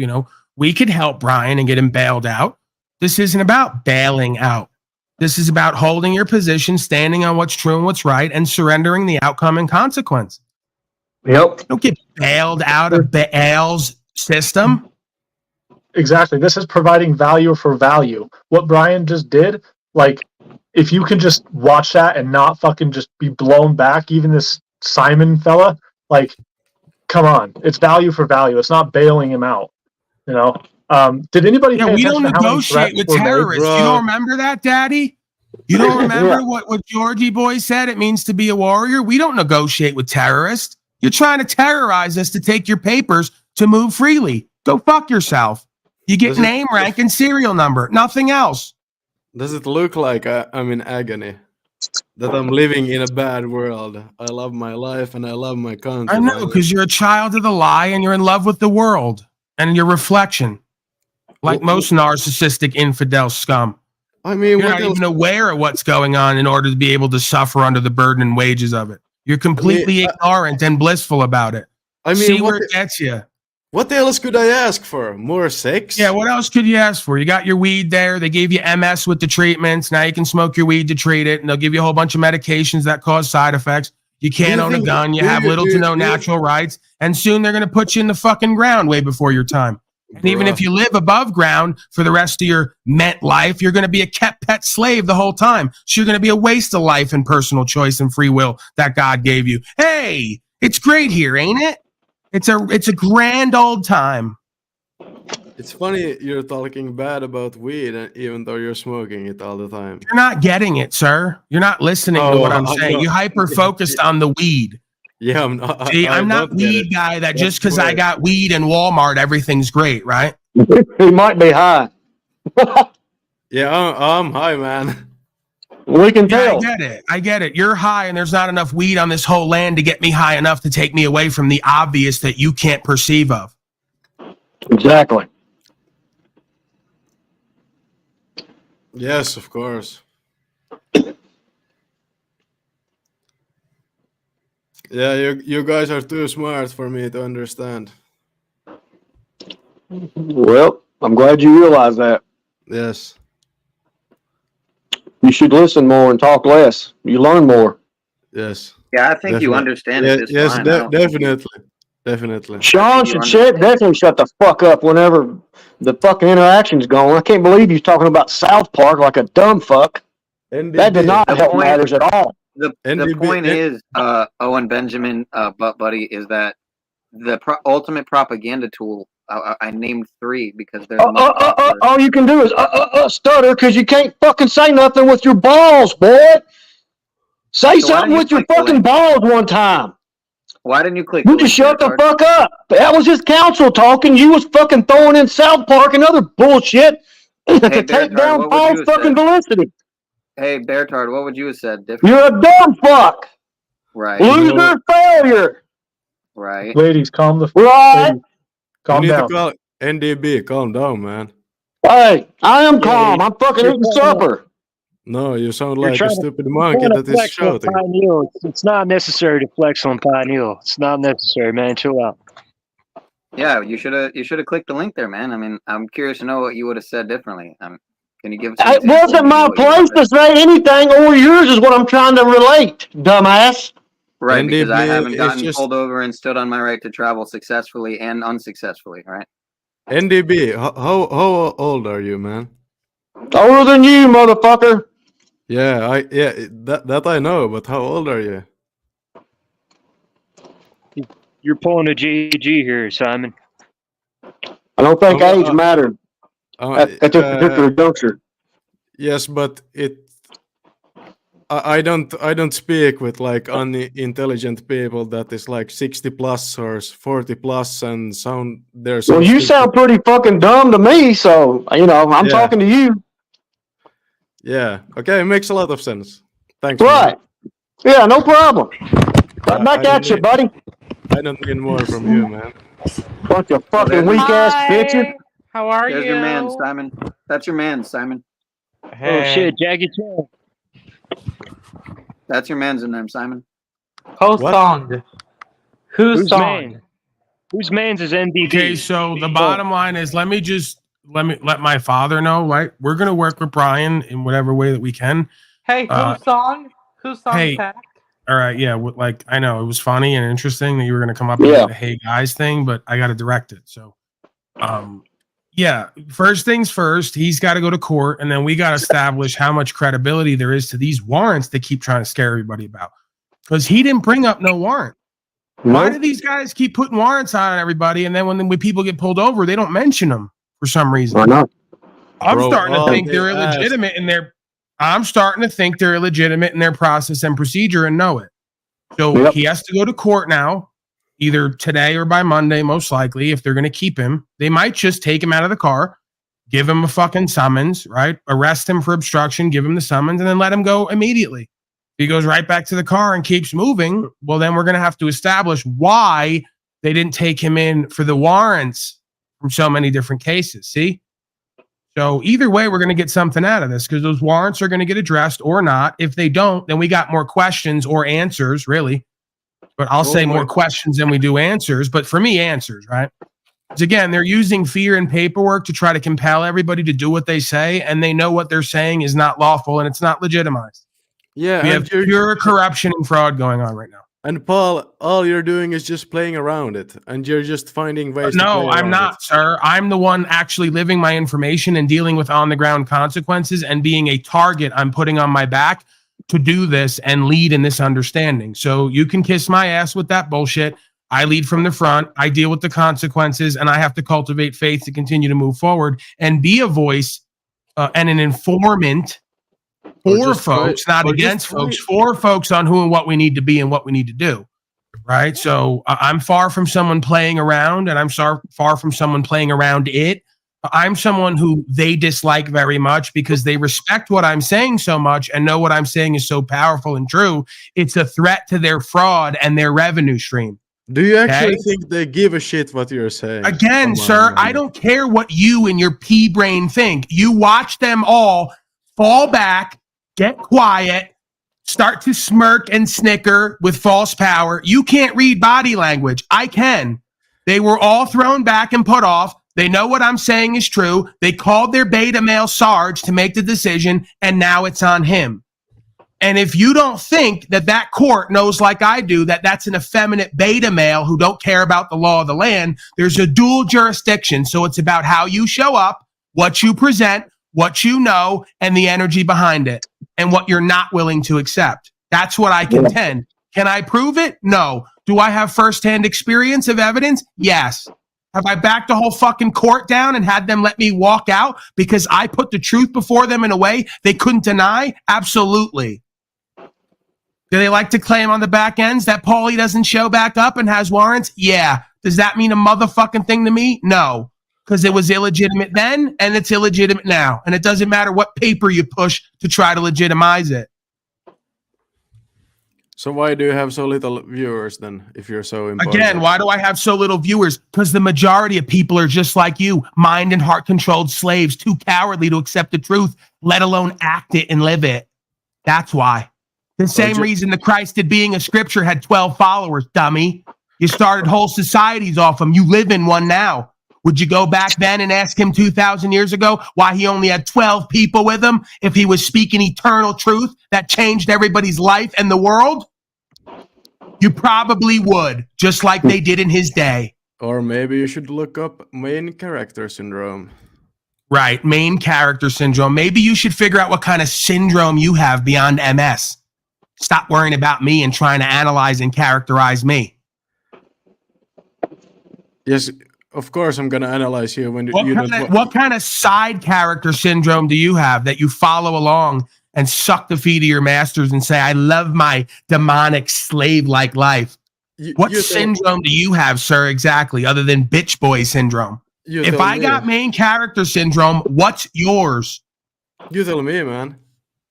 We could help Brian and get him bailed out. This isn't about bailing out. This is about holding your position, standing on what's true and what's right, and surrendering the outcome and consequence. Yep. Don't get bailed out of Baal's system. Exactly. This is providing value for value. What Brian just did, like, if you can just watch that and not fucking just be blown back, even this Simon fella, like, come on. It's value for value. It's not bailing him out. Did anybody? Yeah, we don't negotiate with terrorists. You don't remember that, Daddy? You don't remember what Georgie boy said? It means to be a warrior. We don't negotiate with terrorists. You're trying to terrorize us to take your papers to move freely. Go fuck yourself. You get name, rank, and serial number. Nothing else. Does it look like I'm in agony? That I'm living in a bad world? I love my life and I love my country. I know, because you're a child of the lie and you're in love with the world and your reflection. Like most narcissistic infidel scum. I mean, you're not even aware of what's going on in order to be able to suffer under the burden and wages of it. You're completely ignorant and blissful about it. See where it gets you. What else could I ask for? More sex? Yeah, what else could you ask for? You got your weed there. They gave you MS with the treatments. Now you can smoke your weed to treat it, and they'll give you a whole bunch of medications that cause side effects. You can't own a gun. You have little to no natural rights, and soon they're going to put you in the fucking ground way before your time. And even if you live above ground for the rest of your meant life, you're going to be a kept pet slave the whole time. So you're going to be a waste of life and personal choice and free will that God gave you. Hey, it's great here, ain't it? It's a grand old time. It's funny you're talking bad about weed, even though you're smoking it all the time. You're not getting it, sir. You're not listening to what I'm saying. You hyper-focused on the weed. Yeah, I'm not. See, I'm not weed guy that just because I got weed in Walmart, everything's great, right? He might be high. Yeah, I'm high, man. We can tell. I get it. You're high, and there's not enough weed on this whole land to get me high enough to take me away from the obvious that you can't perceive of. Exactly. Yes, of course. Yeah, you guys are too smart for me to understand. Well, I'm glad you realize that. Yes. You should listen more and talk less. You learn more. Yes. Yeah, I think you understand it. Yes, definitely. Sean should definitely shut the fuck up whenever the fucking interaction's going. I can't believe he's talking about South Park like a dumb fuck. That did not help matters at all. The point is, Owen Benjamin, Butt Buddy, is that the ultimate propaganda tool. I named 3 because they're all you can do is stutter because you can't fucking say nothing with your balls, boy. Say something with your fucking balls one time. Why didn't you click? You just shut the fuck up. That was just council talking. You was fucking throwing in South Park and other bullshit to take down Paul's fucking validity. Hey, Beartard, what would you have said different? You're a dumb fuck. Right. Loser, failure. Right. Ladies, calm the right. Calm down. NDB, calm down, man. Hey, I am Yeah, calm. I'm fucking you're eating trying to- supper. No, you sound You're like a trying to, stupid you're monkey trying to that is flex on shouting. Pine Hill. It's not necessary to flex on Pine Hill. It's not necessary, man. Chill out. Yeah, you should have clicked the link there, man. I mean, I'm curious to know what you would have said differently. Can you give us an It example wasn't of my what you place would've- to say anything, or yours is what I'm trying to relate, dumbass. Right, because I NDB haven't is gotten just pulled over and stood on my right to travel successfully and unsuccessfully, right? NDB. How old are you, man? Older than you, motherfucker. Yeah, that I know, but how old are you? You're pulling a GG here, Simon. I don't think Oh, age mattered at this particular juncture. Yes, but I don't speak with like unintelligent people that is like 60 plus or 40 plus and they're so Well, you stupid. sound pretty fucking dumb to me, so I'm Yeah. talking to you. Yeah. Okay, it makes a lot of sense. Thanks. Right. Yeah, no problem. Man. Back at you, buddy. I don't need more from you, man. Bunch of fucking weak ass bitches. How are There's you? your man, Simon. That's your man, Simon. Oh shit, Jackie Chan. That's your man's name, Simon. Who's song? Who's song? man? Whose man's is NDB? Okay, so the bottom line is let my father know, right? We're gonna work with Brian in whatever way that we can. Hey, who's song? Who's song? Hey, Pack? all right, yeah. Like I know it was funny and interesting that you were gonna come up with the "Hey guys" thing, but I got to direct it. So, yeah. First things first, he's got to go to court, and then we got to establish how much credibility there is to these warrants they keep trying to scare everybody about, because he didn't bring up no warrant. Why do these guys keep putting warrants on everybody, and then when people get pulled over, they don't mention them for some reason? Why not? I'm starting to think they're illegitimate in their. I'm starting to think they're illegitimate in their process and procedure and know it. So he has to go to court now, either today or by Monday, most likely. If they're going to keep him, they might just take him out of the car, give him a fucking summons, right? Arrest him for obstruction, give him the summons, and then let him go immediately. If he goes right back to the car and keeps moving, well, then we're going to have to establish why they didn't take him in for the warrants from so many different cases. See? So either way, we're going to get something out of this because those warrants are going to get addressed or not. If they don't, then we got more questions or answers, really. But I'll say more questions than we do answers. But for me, answers, right? Because again, they're using fear and paperwork to try to compel everybody to do what they say, and they know what they're saying is not lawful and it's not legitimized. Yeah, we have pure corruption and fraud going on right now. And Paul, all you're doing is just playing around it, and you're just finding ways. No, I'm not, sir. I'm the one actually living my information and dealing with on-the-ground consequences and being a target I'm putting on my back to do this and lead in this understanding. So you can kiss my ass with that bullshit. I lead from the front. I deal with the consequences, and I have to cultivate faith to continue to move forward and be a voice and an informant for folks, not against folks, for folks on who and what we need to be and what we need to do. Right. So I'm far from someone playing around, and I'm far from someone playing around it. I'm someone who they dislike very much because they respect what I'm saying so much and know what I'm saying is so powerful and true. It's a threat to their fraud and their revenue stream. Do you actually think they give a shit what you're saying? Again, sir, I don't care what you and your pea brain think. You watch them all fall back, get quiet, start to smirk and snicker with false power. You can't read body language. I can. They were all thrown back and put off. They know what I'm saying is true. They called their beta male Sarge to make the decision, and now it's on him. And if you don't think that that court knows like I do that that's an effeminate beta male who don't care about the law of the land, there's a dual jurisdiction. So it's about how you show up, what you present, what you know, and the energy behind it, and what you're not willing to accept. That's what I contend. Can I prove it? No. Do I have firsthand experience of evidence? Yes. Have I backed the whole fucking court down and had them let me walk out because I put the truth before them in a way they couldn't deny? Absolutely. Do they like to claim on the back ends that Paulie doesn't show back up and has warrants? Yeah. Does that mean a motherfucking thing to me? No. Because it was illegitimate then, and it's illegitimate now. And it doesn't matter what paper you push to try to legitimize it. So why do you have so little viewers then, if you're so important? Again, why do I have so little viewers? Because the majority of people are just like you, mind and heart controlled slaves, too cowardly to accept the truth, let alone act it and live it. That's why. The same reason the Christ did being a scripture had 12 followers, dummy. You started whole societies off him. You live in one now. Would you go back then and ask him 2,000 years ago why he only had 12 people with him if he was speaking eternal truth that changed everybody's life and the world? You probably would, just like they did in his day. Or maybe you should look up main character syndrome. Right, main character syndrome. Maybe you should figure out what kind of syndrome you have beyond MS. Stop worrying about me and trying to analyze and characterize me. Yes, of course I'm going to analyze you when What kind of side character syndrome do you have that you follow along and suck the feet of your masters and say, I love my demonic slave-like life? What syndrome do you have, sir, exactly, other than bitch boy syndrome? If I got main character syndrome, what's yours? You tell me, man.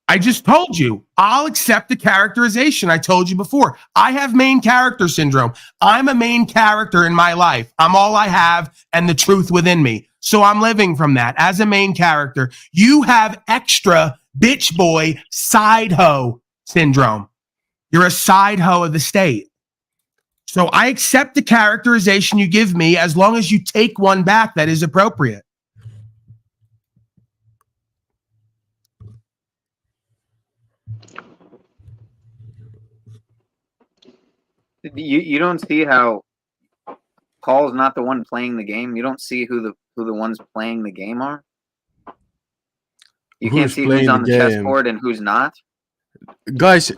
I just told you. I'll accept the characterization. I told you before. I have main character syndrome. I'm a main character in my life. I'm all I have and the truth within me. So I'm living from that as a main character. You have extra bitch boy side hoe syndrome. You're a side hoe of the state. So I accept the characterization you give me as long as you take one back that is appropriate. You don't see how Paul's not the one playing the game. You don't see who the ones playing the game are. You can't see who's on the chessboard and who's not. Guys,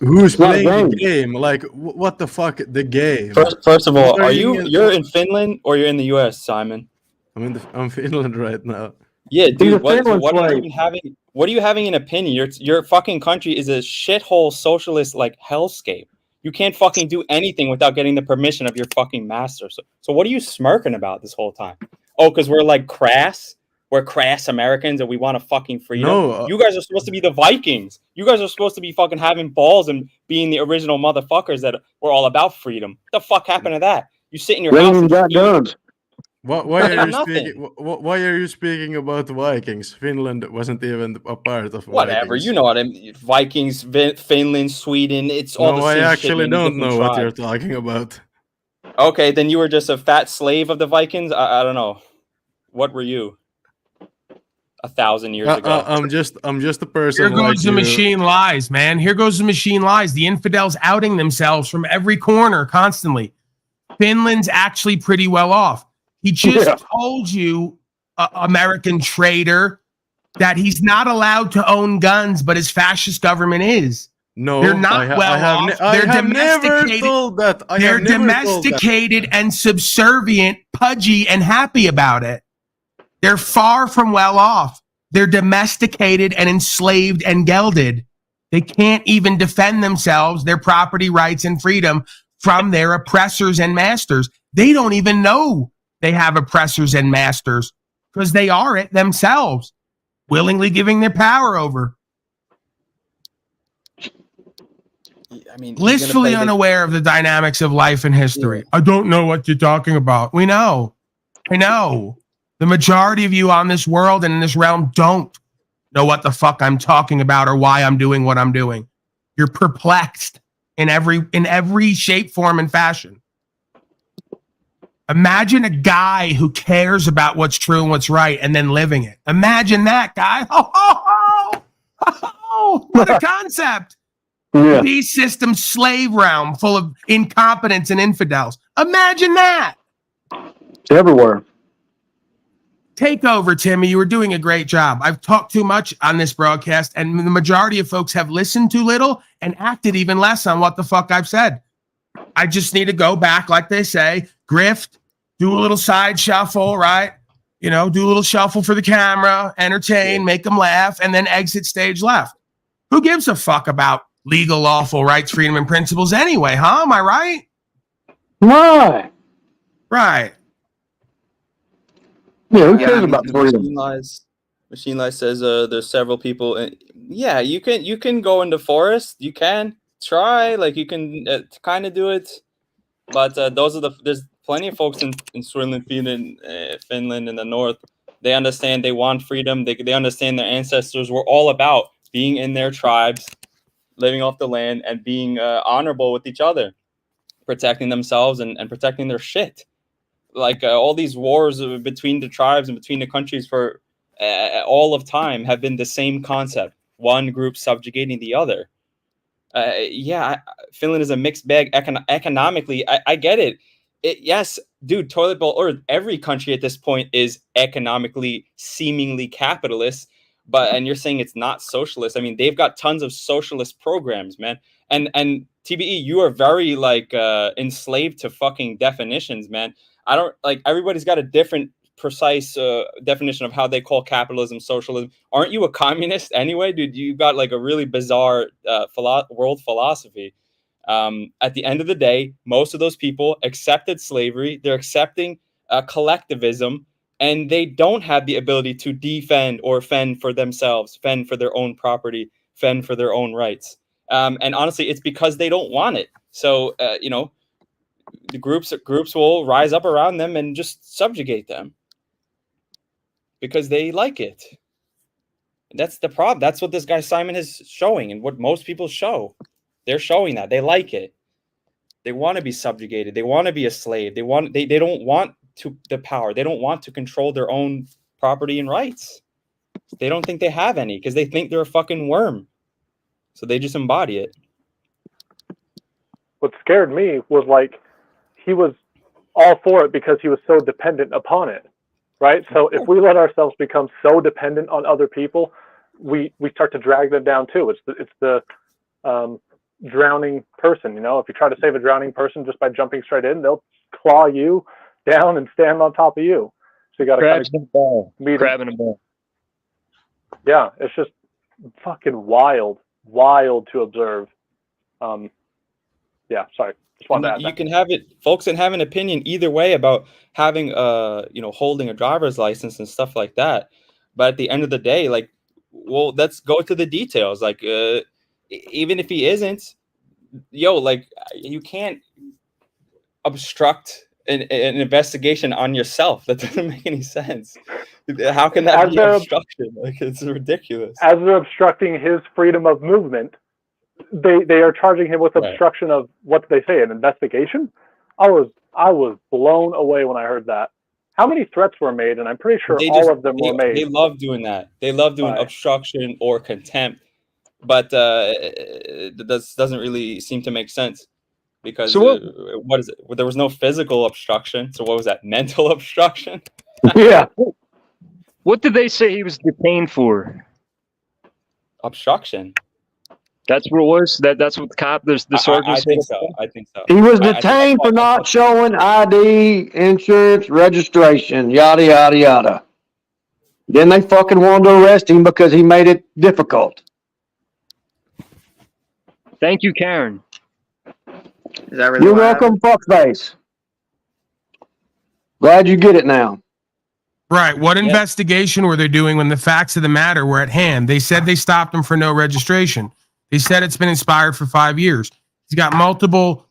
who's playing the game? Like, what the fuck? The game. First of all, you're in Finland or you're in the U.S., Simon? I'm in Finland right now. Yeah, dude. What are you having an opinion? Your fucking country is a shithole socialist like hellscape. You can't fucking do anything without getting the permission of your fucking master. So what are you smirking about this whole time? Oh, because we're like crass? We're crass Americans and we want a fucking freedom. No, you guys are supposed to be the Vikings. You guys are supposed to be fucking having balls and being the original motherfuckers that were all about freedom. What the fuck happened to that? You sit in your house and got guns. Why are you speaking about Vikings? Finland wasn't even a part of whatever. Vikings. You know what I mean? Vikings, Finland, Sweden. It's all the same shit. I actually don't know what you're talking about. Okay, then you were just a fat slave of the Vikings. I don't know. What were you? 1,000 years ago. I'm just a person. Here goes the machine lies, man. Here goes the machine lies. The infidels outing themselves from every corner constantly. Finland's actually pretty well off. He just told you, American traitor, that he's not allowed to own guns, but his fascist government is. No, they're not off. They're domesticated. They're domesticated and subservient, pudgy, and happy about it. They're far from well off. They're domesticated and enslaved and gelded. They can't even defend themselves, their property rights and freedom from their oppressors and masters. They don't even know they have oppressors and masters because they are it themselves, willingly giving their power over. I mean, blissfully unaware of the dynamics of life and history. I don't know what you're talking about. We know. I know. The majority of you on this world and in this realm don't know what the fuck I'm talking about or why I'm doing what I'm doing. You're perplexed in every shape, form, and fashion. Imagine a guy who cares about what's true and what's right and then living it. Imagine that guy. What a concept. Yeah. Peace system slave realm full of incompetence and infidels. Imagine that. It's everywhere. Take over, Timmy. You were doing a great job. I've talked too much on this broadcast, and the majority of folks have listened too little and acted even less on what the fuck I've said. I just need to go back, like they say, grift, do a little side shuffle, right? You know, do a little shuffle for the camera, entertain, make them laugh, and then exit stage left. Who gives a fuck about legal, lawful rights, freedom, and principles anyway, huh? Am I right? Why? Right. Yeah, who cares about freedom? Machine Lies says there's several people. Yeah, you can go into forest. You can. try. Like you can kind of do it, but there's plenty of folks in Sweden, Finland, in the north. They understand. They want freedom. They understand their ancestors were all about being in their tribes, living off the land, and being honorable with each other, protecting themselves and protecting their shit. Like all these wars between the tribes and between the countries for all of time have been the same concept: one group subjugating the other. Finland is a mixed bag economically. I get it. Yes, dude, toilet bowl or every country at this point is economically seemingly capitalist, and you're saying it's not socialist. I mean, they've got tons of socialist programs, man. And TBE, you are very like enslaved to fucking definitions, man. I don't like everybody's got a different precise definition of how they call capitalism, socialism. Aren't you a communist anyway, dude? You got like a really bizarre world philosophy. At the end of the day, most of those people accepted slavery. They're accepting collectivism, and they don't have the ability to defend or fend for themselves, fend for their own property, fend for their own rights. And honestly, it's because they don't want it. So, the groups will rise up around them and just subjugate them because they like it. That's the problem. That's what this guy Simon is showing, and what most people show. They're showing that they like it. They want to be subjugated. They want to be a slave. They don't want the power. They don't want to control their own property and rights. They don't think they have any because they think they're a fucking worm. So they just embody it. What scared me was like he was all for it because he was so dependent upon it, right? So if we let ourselves become so dependent on other people, we start to drag them down too. It's the drowning person, if you try to save a drowning person just by jumping straight in, they'll claw you down and stand on top of you. So you got to Crabs in a ball. Crab in a ball. Yeah, it's just fucking wild to observe. Yeah, sorry. Just wanted to add you that. can have it. Folks can have an opinion either way about having holding a driver's license and stuff like that. But at the end of the day, like, well, let's go to the details. Like, even if he isn't, like, you can't obstruct an investigation on yourself. That doesn't make any sense. How can that be obstruction? Like, it's ridiculous. As they're obstructing his freedom of movement, they are charging him with obstruction of, what did they say, an investigation? I was blown away when I heard that. How many threats were made? And I'm pretty sure all of them were made. They love doing that. They love doing obstruction or contempt. But that doesn't really seem to make sense because what is it? Well, there was no physical obstruction. So what was that? Mental obstruction? Yeah. What did they say he was detained for? Obstruction. That's what it was. That's what the sergeant I said. think so. I think so. He was detained for not showing ID, insurance, registration, yada, yada, yada. Then they fucking wanted to arrest him because he made it difficult. Thank you, Karen. Is that really You're welcome, fuckface. Glad you get it now. Right. What investigation were they doing when the facts of the matter were at hand? They said they stopped him for no registration. They said it's been expired for 5 years. He's got multiple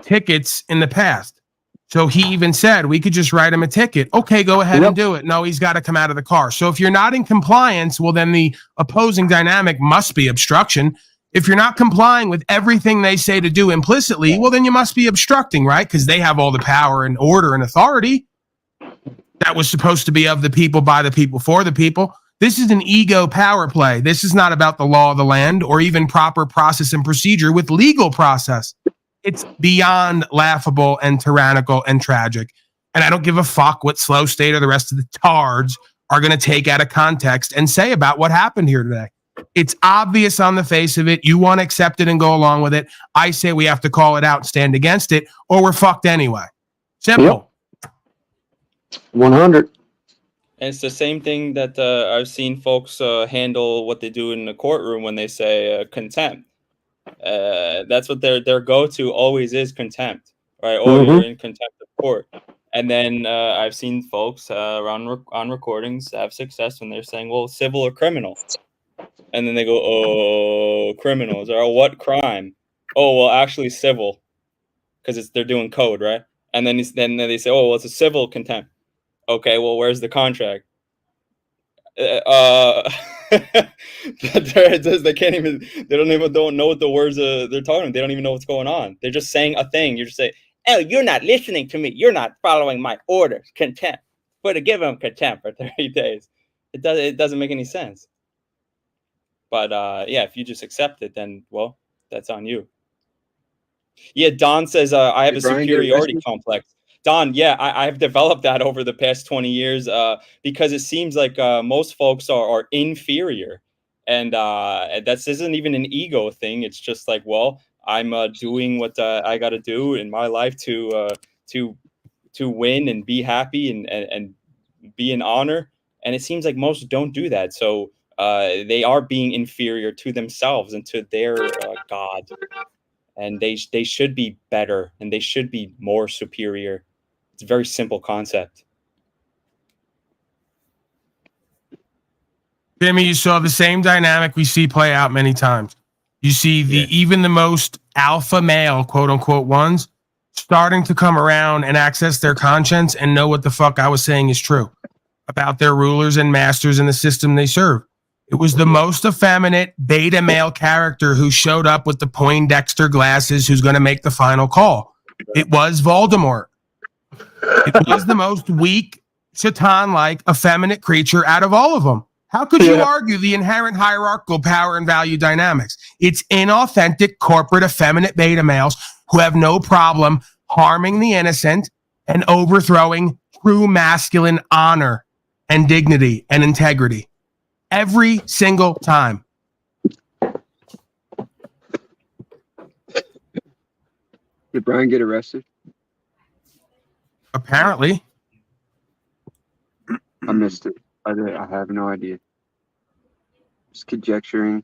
tickets in the past. So he even said we could just write him a ticket. Okay, go ahead and do it. No, he's got to come out of the car. So if you're not in compliance, well, then the opposing dynamic must be obstruction. If you're not complying with everything they say to do implicitly, well, then you must be obstructing, right? Because they have all the power and order and authority that was supposed to be of the people, by the people, for the people. This is an ego power play. This is not about the law of the land or even proper process and procedure with legal process. It's beyond laughable and tyrannical and tragic. And I don't give a fuck what Slow State or the rest of the tards are going to take out of context and say about what happened here today. It's obvious on the face of it. You want to accept it and go along with it. I say we have to call it out and stand against it, or we're fucked anyway. Simple. 100. And it's the same thing that I've seen folks handle what they do in the courtroom when they say contempt. That's what their go-to always is, contempt, right? Oh, you're in contempt of court. And then I've seen folks on recordings have success when they're saying, well, civil or criminal. And then they go, oh, criminals, or what crime? oh well, actually civil, because they're doing code, right? And then they say, oh well, it's a civil contempt. Okay, well, where's the contract? They can't even. They don't know what the words they're talking about. They don't even know what's going on. They're just saying a thing. You just say, oh, you're not listening to me. You're not following my orders. Contempt. But to give them contempt for 30 days, it doesn't make any sense. But yeah, if you just accept it, then well, that's on you. Yeah, Don says I have a superiority complex. Don, yeah, I have developed that over the past 20 years because it seems like most folks are inferior, and this isn't even an ego thing. It's just like, well, I'm doing what I got to do in my life to win and be happy and be in honor. And it seems like most don't do that. So they are being inferior to themselves and to their God. And they should be better and they should be more superior. It's a very simple concept. Jimmy, you saw the same dynamic we see play out many times. You see even the most alpha male, quote unquote, ones starting to come around and access their conscience and know what the fuck I was saying is true about their rulers and masters and the system they serve. It was the most effeminate beta male character who showed up with the Poindexter glasses who's going to make the final call. It was Voldemort. It was the most weak, Satan-like, effeminate creature out of all of them. How could you argue the inherent hierarchical power and value dynamics? It's inauthentic, corporate, effeminate beta males who have no problem harming the innocent and overthrowing true masculine honor and dignity and integrity. Every single time. Did Brian get arrested? Apparently. I missed it. I have no idea. Just conjecturing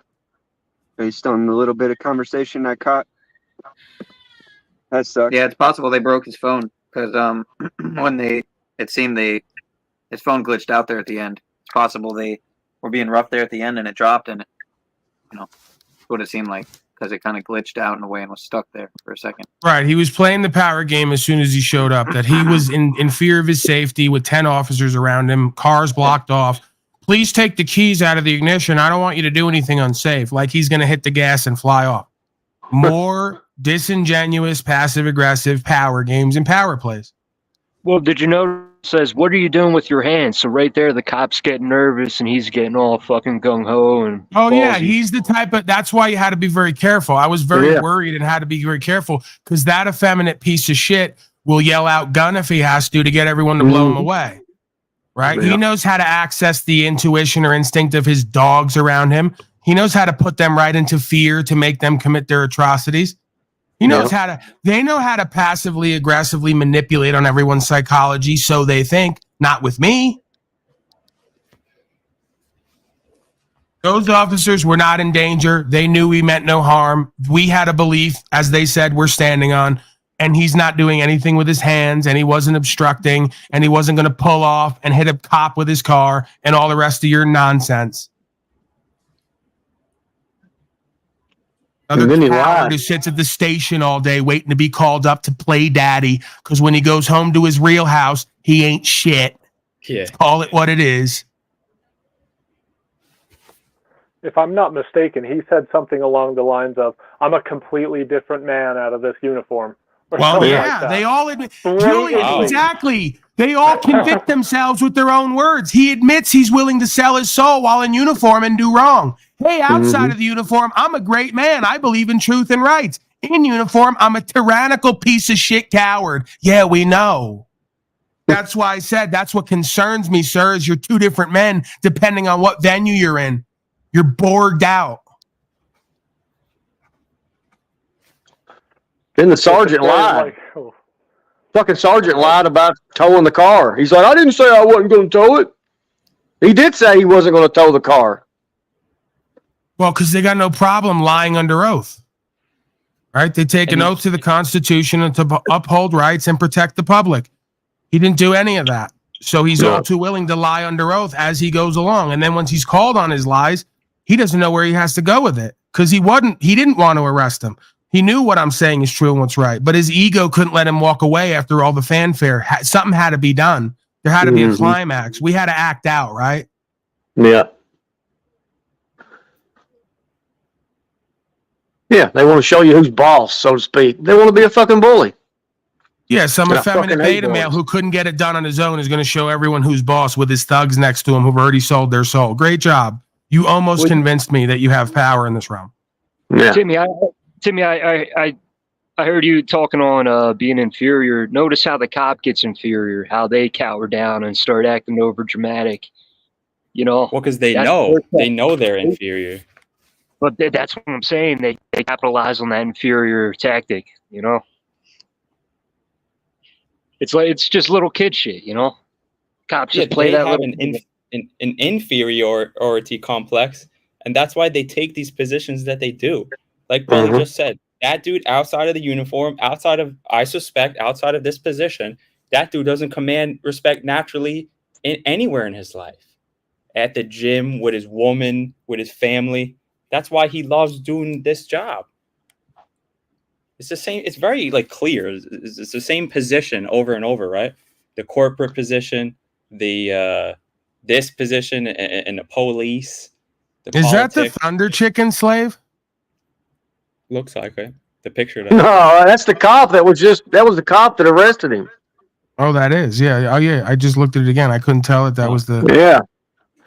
based on the little bit of conversation I caught. That sucks. Yeah, it's possible they broke his phone because when his phone glitched out there at the end. It's possible they were being rough there at the end and it dropped and what it seemed like because it kind of glitched out in a way and was stuck there for a second. Right. He was playing the power game as soon as he showed up, that he was in fear of his safety with 10 officers around him, cars blocked off. Please take the keys out of the ignition. I don't want you to do anything unsafe. Like he's going to hit the gas and fly off. More disingenuous, passive-aggressive power games and power plays. Well, did you know it says, what are you doing with your hands? So right there, the cop's getting nervous and he's getting all fucking gung-ho. And oh, yeah, he's the type of, that's why you had to be very careful. I was very worried and had to be very careful because that effeminate piece of shit will yell out gun if he has to get everyone to blow him away. Right? He knows how to access the intuition or instinct of his dogs around him. He knows how to put them right into fear to make them commit their atrocities. He knows they know how to passively, aggressively manipulate on everyone's psychology, so they think, not with me. Those officers were not in danger. They knew we meant no harm. We had a belief, as they said, we're standing on, and he's not doing anything with his hands, and he wasn't obstructing, and he wasn't going to pull off and hit a cop with his car and all the rest of your nonsense. Another coward who sits at the station all day waiting to be called up to play daddy because when he goes home to his real house, he ain't shit. Yeah. Call it what it is. If I'm not mistaken, he said something along the lines of, I'm a completely different man out of this uniform. Well, yeah, they all admit. Julian, exactly. They all convict themselves with their own words. He admits he's willing to sell his soul while in uniform and do wrong. Hey, outside of the uniform, I'm a great man. I believe in truth and rights. In uniform, I'm a tyrannical piece of shit coward. Yeah, we know. That's why I said that's what concerns me, sir, is you're two different men depending on what venue you're in. You're borged out. Then the sergeant lied. Fucking sergeant lied about towing the car. He's like, I didn't say I wasn't going to tow it. He did say he wasn't going to tow the car. Well, because they got no problem lying under oath. Right? They take an oath to the Constitution and to uphold rights and protect the public. He didn't do any of that. So he's all too willing to lie under oath as he goes along. And then once he's called on his lies, he doesn't know where he has to go with it because he didn't want to arrest him. He knew what I'm saying is true and what's right, but his ego couldn't let him walk away after all the fanfare. Something had to be done. There had to be a climax. We had to act out, right? Yeah. Yeah, they want to show you who's boss, so to speak. They want to be a fucking bully. Yeah, some And I effeminate fucking hate beta male bullies. who couldn't get it done on his own is going to show everyone who's boss with his thugs next to him who've already sold their soul. Great job. You almost convinced me that you have power in this realm. Yeah. Timmy, I heard you talking on being inferior. Notice how the cop gets inferior, how they cower down and start acting over dramatic. You know, Well, because they know they're inferior. But that's what I'm saying. They capitalize on that inferior tactic. You know, it's just little kid shit. You know, cops just play they that. have an inferiority complex, and that's why they take these positions that they do. Like Brother just said, that dude outside of the uniform, outside of this position, that dude doesn't command respect naturally anywhere in his life. At the gym, with his woman, with his family. That's why he loves doing this job. It's the same. It's very clear. It's the same position over and over, right? The corporate position, the this position, and the police. Is that the Thunder Chicken slave? Looks like it. The picture. No, that's the cop that was the cop that arrested him. Oh, that is. Yeah. Oh, yeah. I just looked at it again. I couldn't tell that was the. Yeah.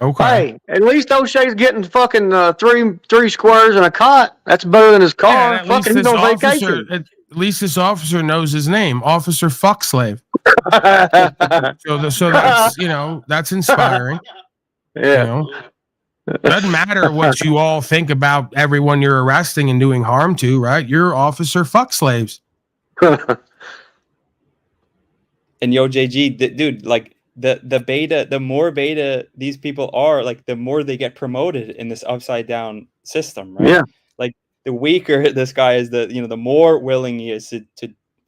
Okay. Hey, at least O'Shea's getting fucking three squares and a cot. That's better than his car. Yeah, at least Fucking, he's this on officer, vacation. at least this officer knows his name, Officer Fuck Slave. So that's that's inspiring. Yeah. Doesn't matter what you all think about everyone you're arresting and doing harm to, right? You're Officer Fuck Slaves. And yo, JG, dude, the beta, the more beta these people are, the more they get promoted in this upside down system, right? Yeah. Like the weaker this guy is, the more willing he is to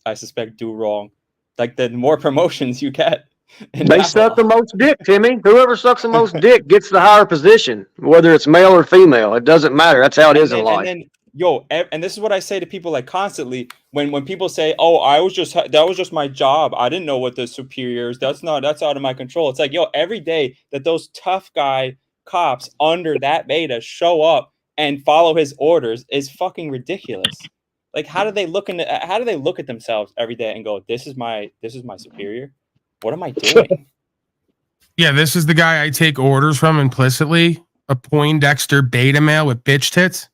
I suspect do wrong. Like the more promotions you get. They suck the most dick, Timmy. Whoever sucks the most dick gets the higher position, whether it's male or female. It doesn't matter. That's how it is in life. And then, and this is what I say to people constantly when people say, "Oh, that was just my job. I didn't know what the superior is. That's out of my control." It's like, yo, every day that those tough guy cops under that beta show up and follow his orders is fucking ridiculous. Like, how do they look at themselves every day and go, "This is my superior. What am I doing?" Yeah, this is the guy I take orders from implicitly. A Poindexter beta male with bitch tits.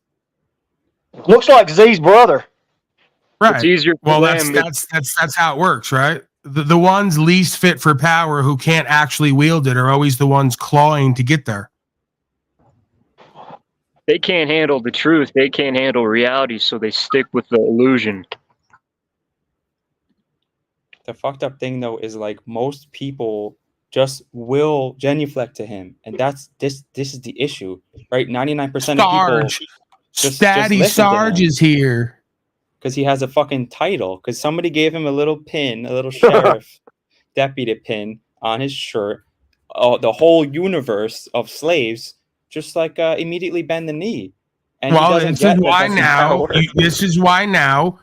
Looks like Z's brother. Right. It's easier for them. That's how it works, right? The ones least fit for power who can't actually wield it are always the ones clawing to get there. They can't handle the truth. They can't handle reality, so they stick with the illusion. The fucked up thing though is most people just will genuflect to him, and that's this is the issue, right? 99% of people Daddy Sarge is here because he has a fucking title, because somebody gave him a little pin, a little sheriff deputy pin on his shirt. The whole universe of slaves just immediately bend the knee. And this is why now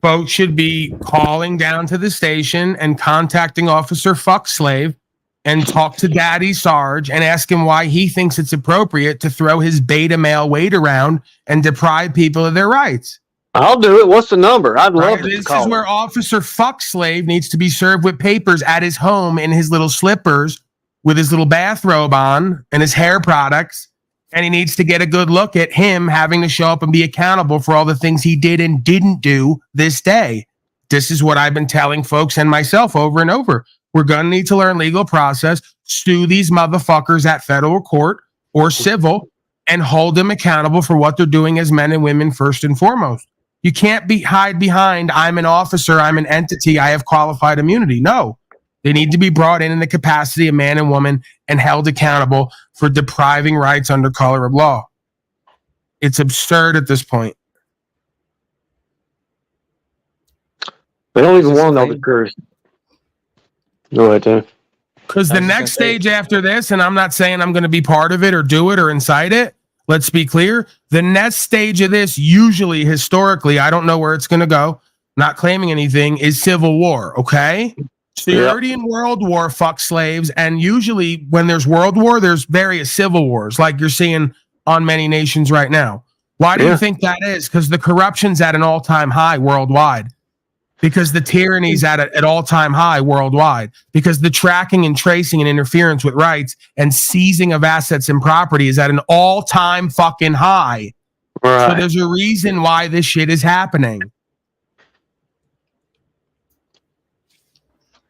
folks should be calling down to the station and contacting Officer Fuck Slave and talk to Daddy Sarge and ask him why he thinks it's appropriate to throw his beta male weight around and deprive people of their rights. I'll do it. What's the number? I'd love to This call is where Officer Fuck Slave needs to be served with papers at his home in his little slippers with his little bathrobe on and his hair products. And he needs to get a good look at him having to show up and be accountable for all the things he did and didn't do this day. This is what I've been telling folks and myself over and over. We're going to need to learn legal process, sue these motherfuckers at federal court or civil, and hold them accountable for what they're doing as men and women first and foremost. You can't hide behind, I'm an officer, I'm an entity, I have qualified immunity. No, they need to be brought in the capacity of man and woman and held accountable for depriving rights under color of law. It's absurd at this point. They don't even want to know the truth. Go ahead, Tim. Because the next stage after this, and I'm not saying I'm going to be part of it or do it or incite it, let's be clear. The next stage of this, usually historically, I don't know where it's going to go, not claiming anything, is civil war, okay? So you're already in World War, fuck slaves, and usually when there's World War, there's various civil wars, like you're seeing on many nations right now. Why do you think that is? Because the corruption's at an all-time high worldwide. Because the tyranny's at an all-time high worldwide. Because the tracking and tracing and interference with rights and seizing of assets and property is at an all-time fucking high. Right. So there's a reason why this shit is happening.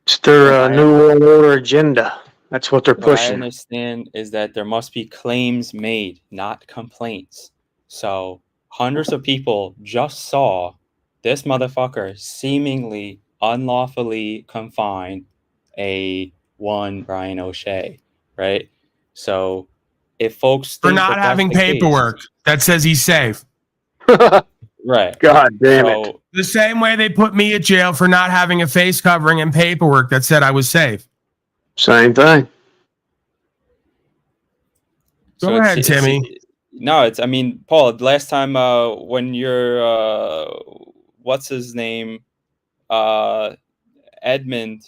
It's their New World Order agenda. That's what they're pushing. What I understand is that there must be claims made, not complaints. So hundreds of people just saw this motherfucker seemingly unlawfully confine a one Brian O'Shea, right? So if folks for think not having paperwork that says he's safe, right? God damn it! The same way they put me at jail for not having a face covering and paperwork that said I was safe. Same thing. Go ahead, Timmy. No, I mean, Paul, last time when you're what's his name? Edmund,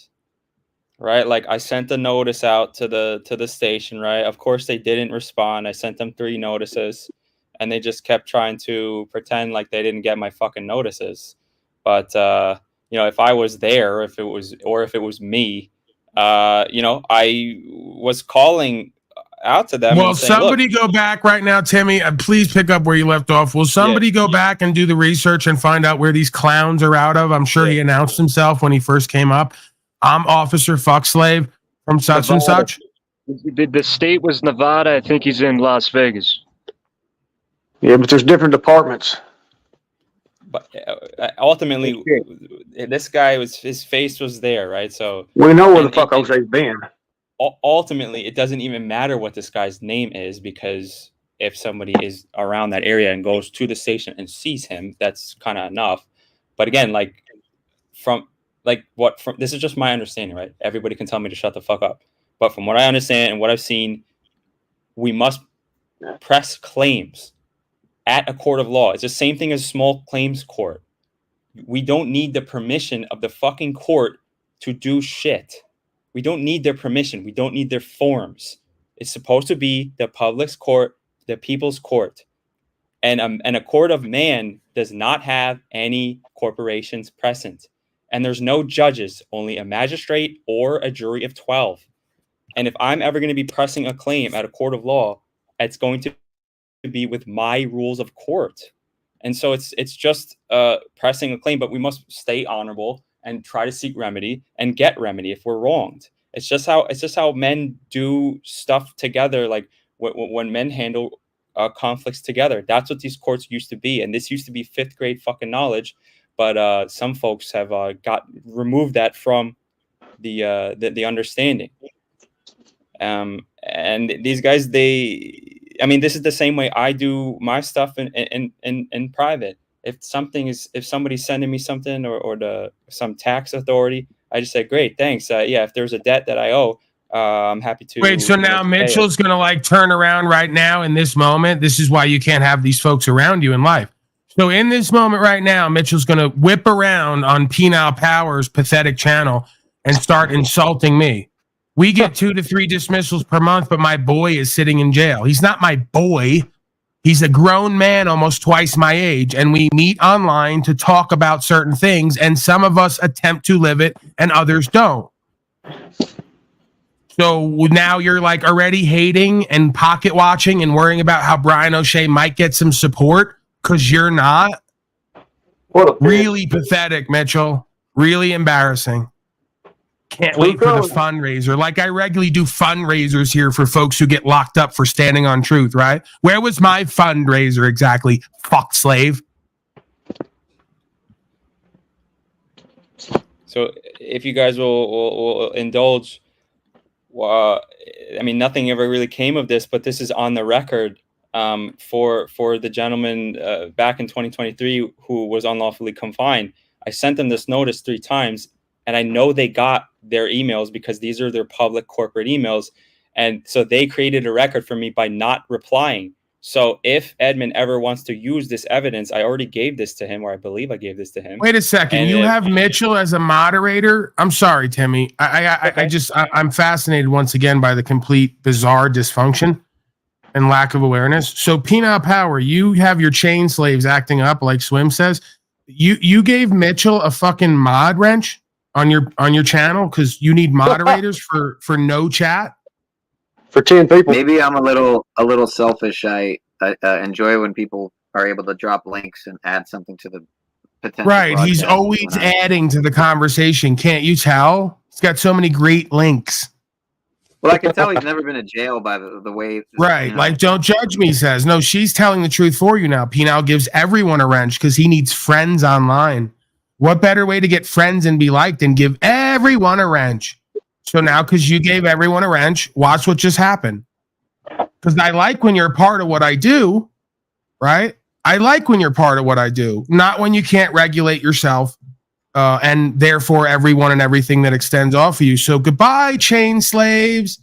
right? Like I sent a notice out to the station, right? Of course they didn't respond. I sent them 3 notices and they just kept trying to pretend like they didn't get my fucking notices. But you know, if I was there, if it was me, you know, I was calling out to them. Well, and saying, somebody go back right now, Timmy. Please pick up where you left off. Will somebody go back and do the research and find out where these clowns are out of? I'm sure he announced himself when he first came up. I'm Officer Fuckslave from such and such. The state was Nevada. I think he's in Las Vegas. Yeah, but there's different departments. But ultimately, this guy his face was there, right? So we know where the fuck O'Shea's been. Ultimately, it doesn't even matter what this guy's name is, because if somebody is around that area and goes to the station and sees him, that's kind of enough. But again, this is just my understanding, right? Everybody can tell me to shut the fuck up. But from what I understand and what I've seen, we must press claims at a court of law. It's the same thing as small claims court. We don't need the permission of the fucking court to do shit. We don't need their permission. We don't need their forms. It's supposed to be the public's court, the people's court. And a court of man does not have any corporations present. And there's no judges, only a magistrate or a jury of 12. And if I'm ever going to be pressing a claim at a court of law, it's going to be with my rules of court. And so it's just pressing a claim, but we must stay honorable and try to seek remedy and get remedy if we're wronged. It's just how men do stuff together. Like when men handle conflicts together, that's what these courts used to be. And this used to be 5th grade fucking knowledge. But some folks have removed that from the understanding. And these guys, this is the same way I do my stuff in private. If somebody's sending me something or some tax authority, I just say, great, thanks. If there's a debt that I owe, I'm happy to. Wait, so now Mitchell's going to turn around right now in this moment. This is why you can't have these folks around you in life. So in this moment right now, Mitchell's going to whip around on Penile Power's pathetic channel and start insulting me. We get 2 to 3 dismissals per month, but my boy is sitting in jail. He's not my boy. He's a grown man, almost twice my age, and we meet online to talk about certain things, and some of us attempt to live it, and others don't. So now you're already hating and pocket watching and worrying about how Brian O'Shea might get some support because you're not? Really pathetic, Mitchell. Really embarrassing. Can't wait for the fundraiser. I regularly do fundraisers here for folks who get locked up for standing on truth, right? Where was my fundraiser exactly? Fuck slave. So if you guys will indulge, nothing ever really came of this, but this is on the record for the gentleman back in 2023 who was unlawfully confined. I sent them this notice 3 times, and I know they got their emails because these are their public corporate emails. And so they created a record for me by not replying. So if Edmund ever wants to use this evidence, I already gave this to him, or I believe I gave this to him. Wait a second. And You if- have Mitchell as a moderator? I'm sorry, Timmy. I'm fascinated once again by the complete bizarre dysfunction and lack of awareness. So Penile Power, you have your chain slaves acting up like Swim says. You gave Mitchell a fucking mod wrench on your channel because you need moderators for no chat. For 10 people. Maybe I'm a little selfish. I enjoy when people are able to drop links and add something to the potential. Right. He's broadcast always when I- adding to the conversation. Can't you tell? He's got so many great links. Well, I can tell he's never been in jail by the way. Right. you know. Like, don't judge me, says. No, she's telling the truth for you now. Penile gives everyone a wrench because he needs friends online. What better way to get friends and be liked than give everyone a wrench? So now, because you gave everyone a wrench, watch what just happened. Because I like when you're a part of what I do, right? I like when you're part of what I do, not when you can't regulate yourself and therefore everyone and everything that extends off of you. So goodbye, chain slaves.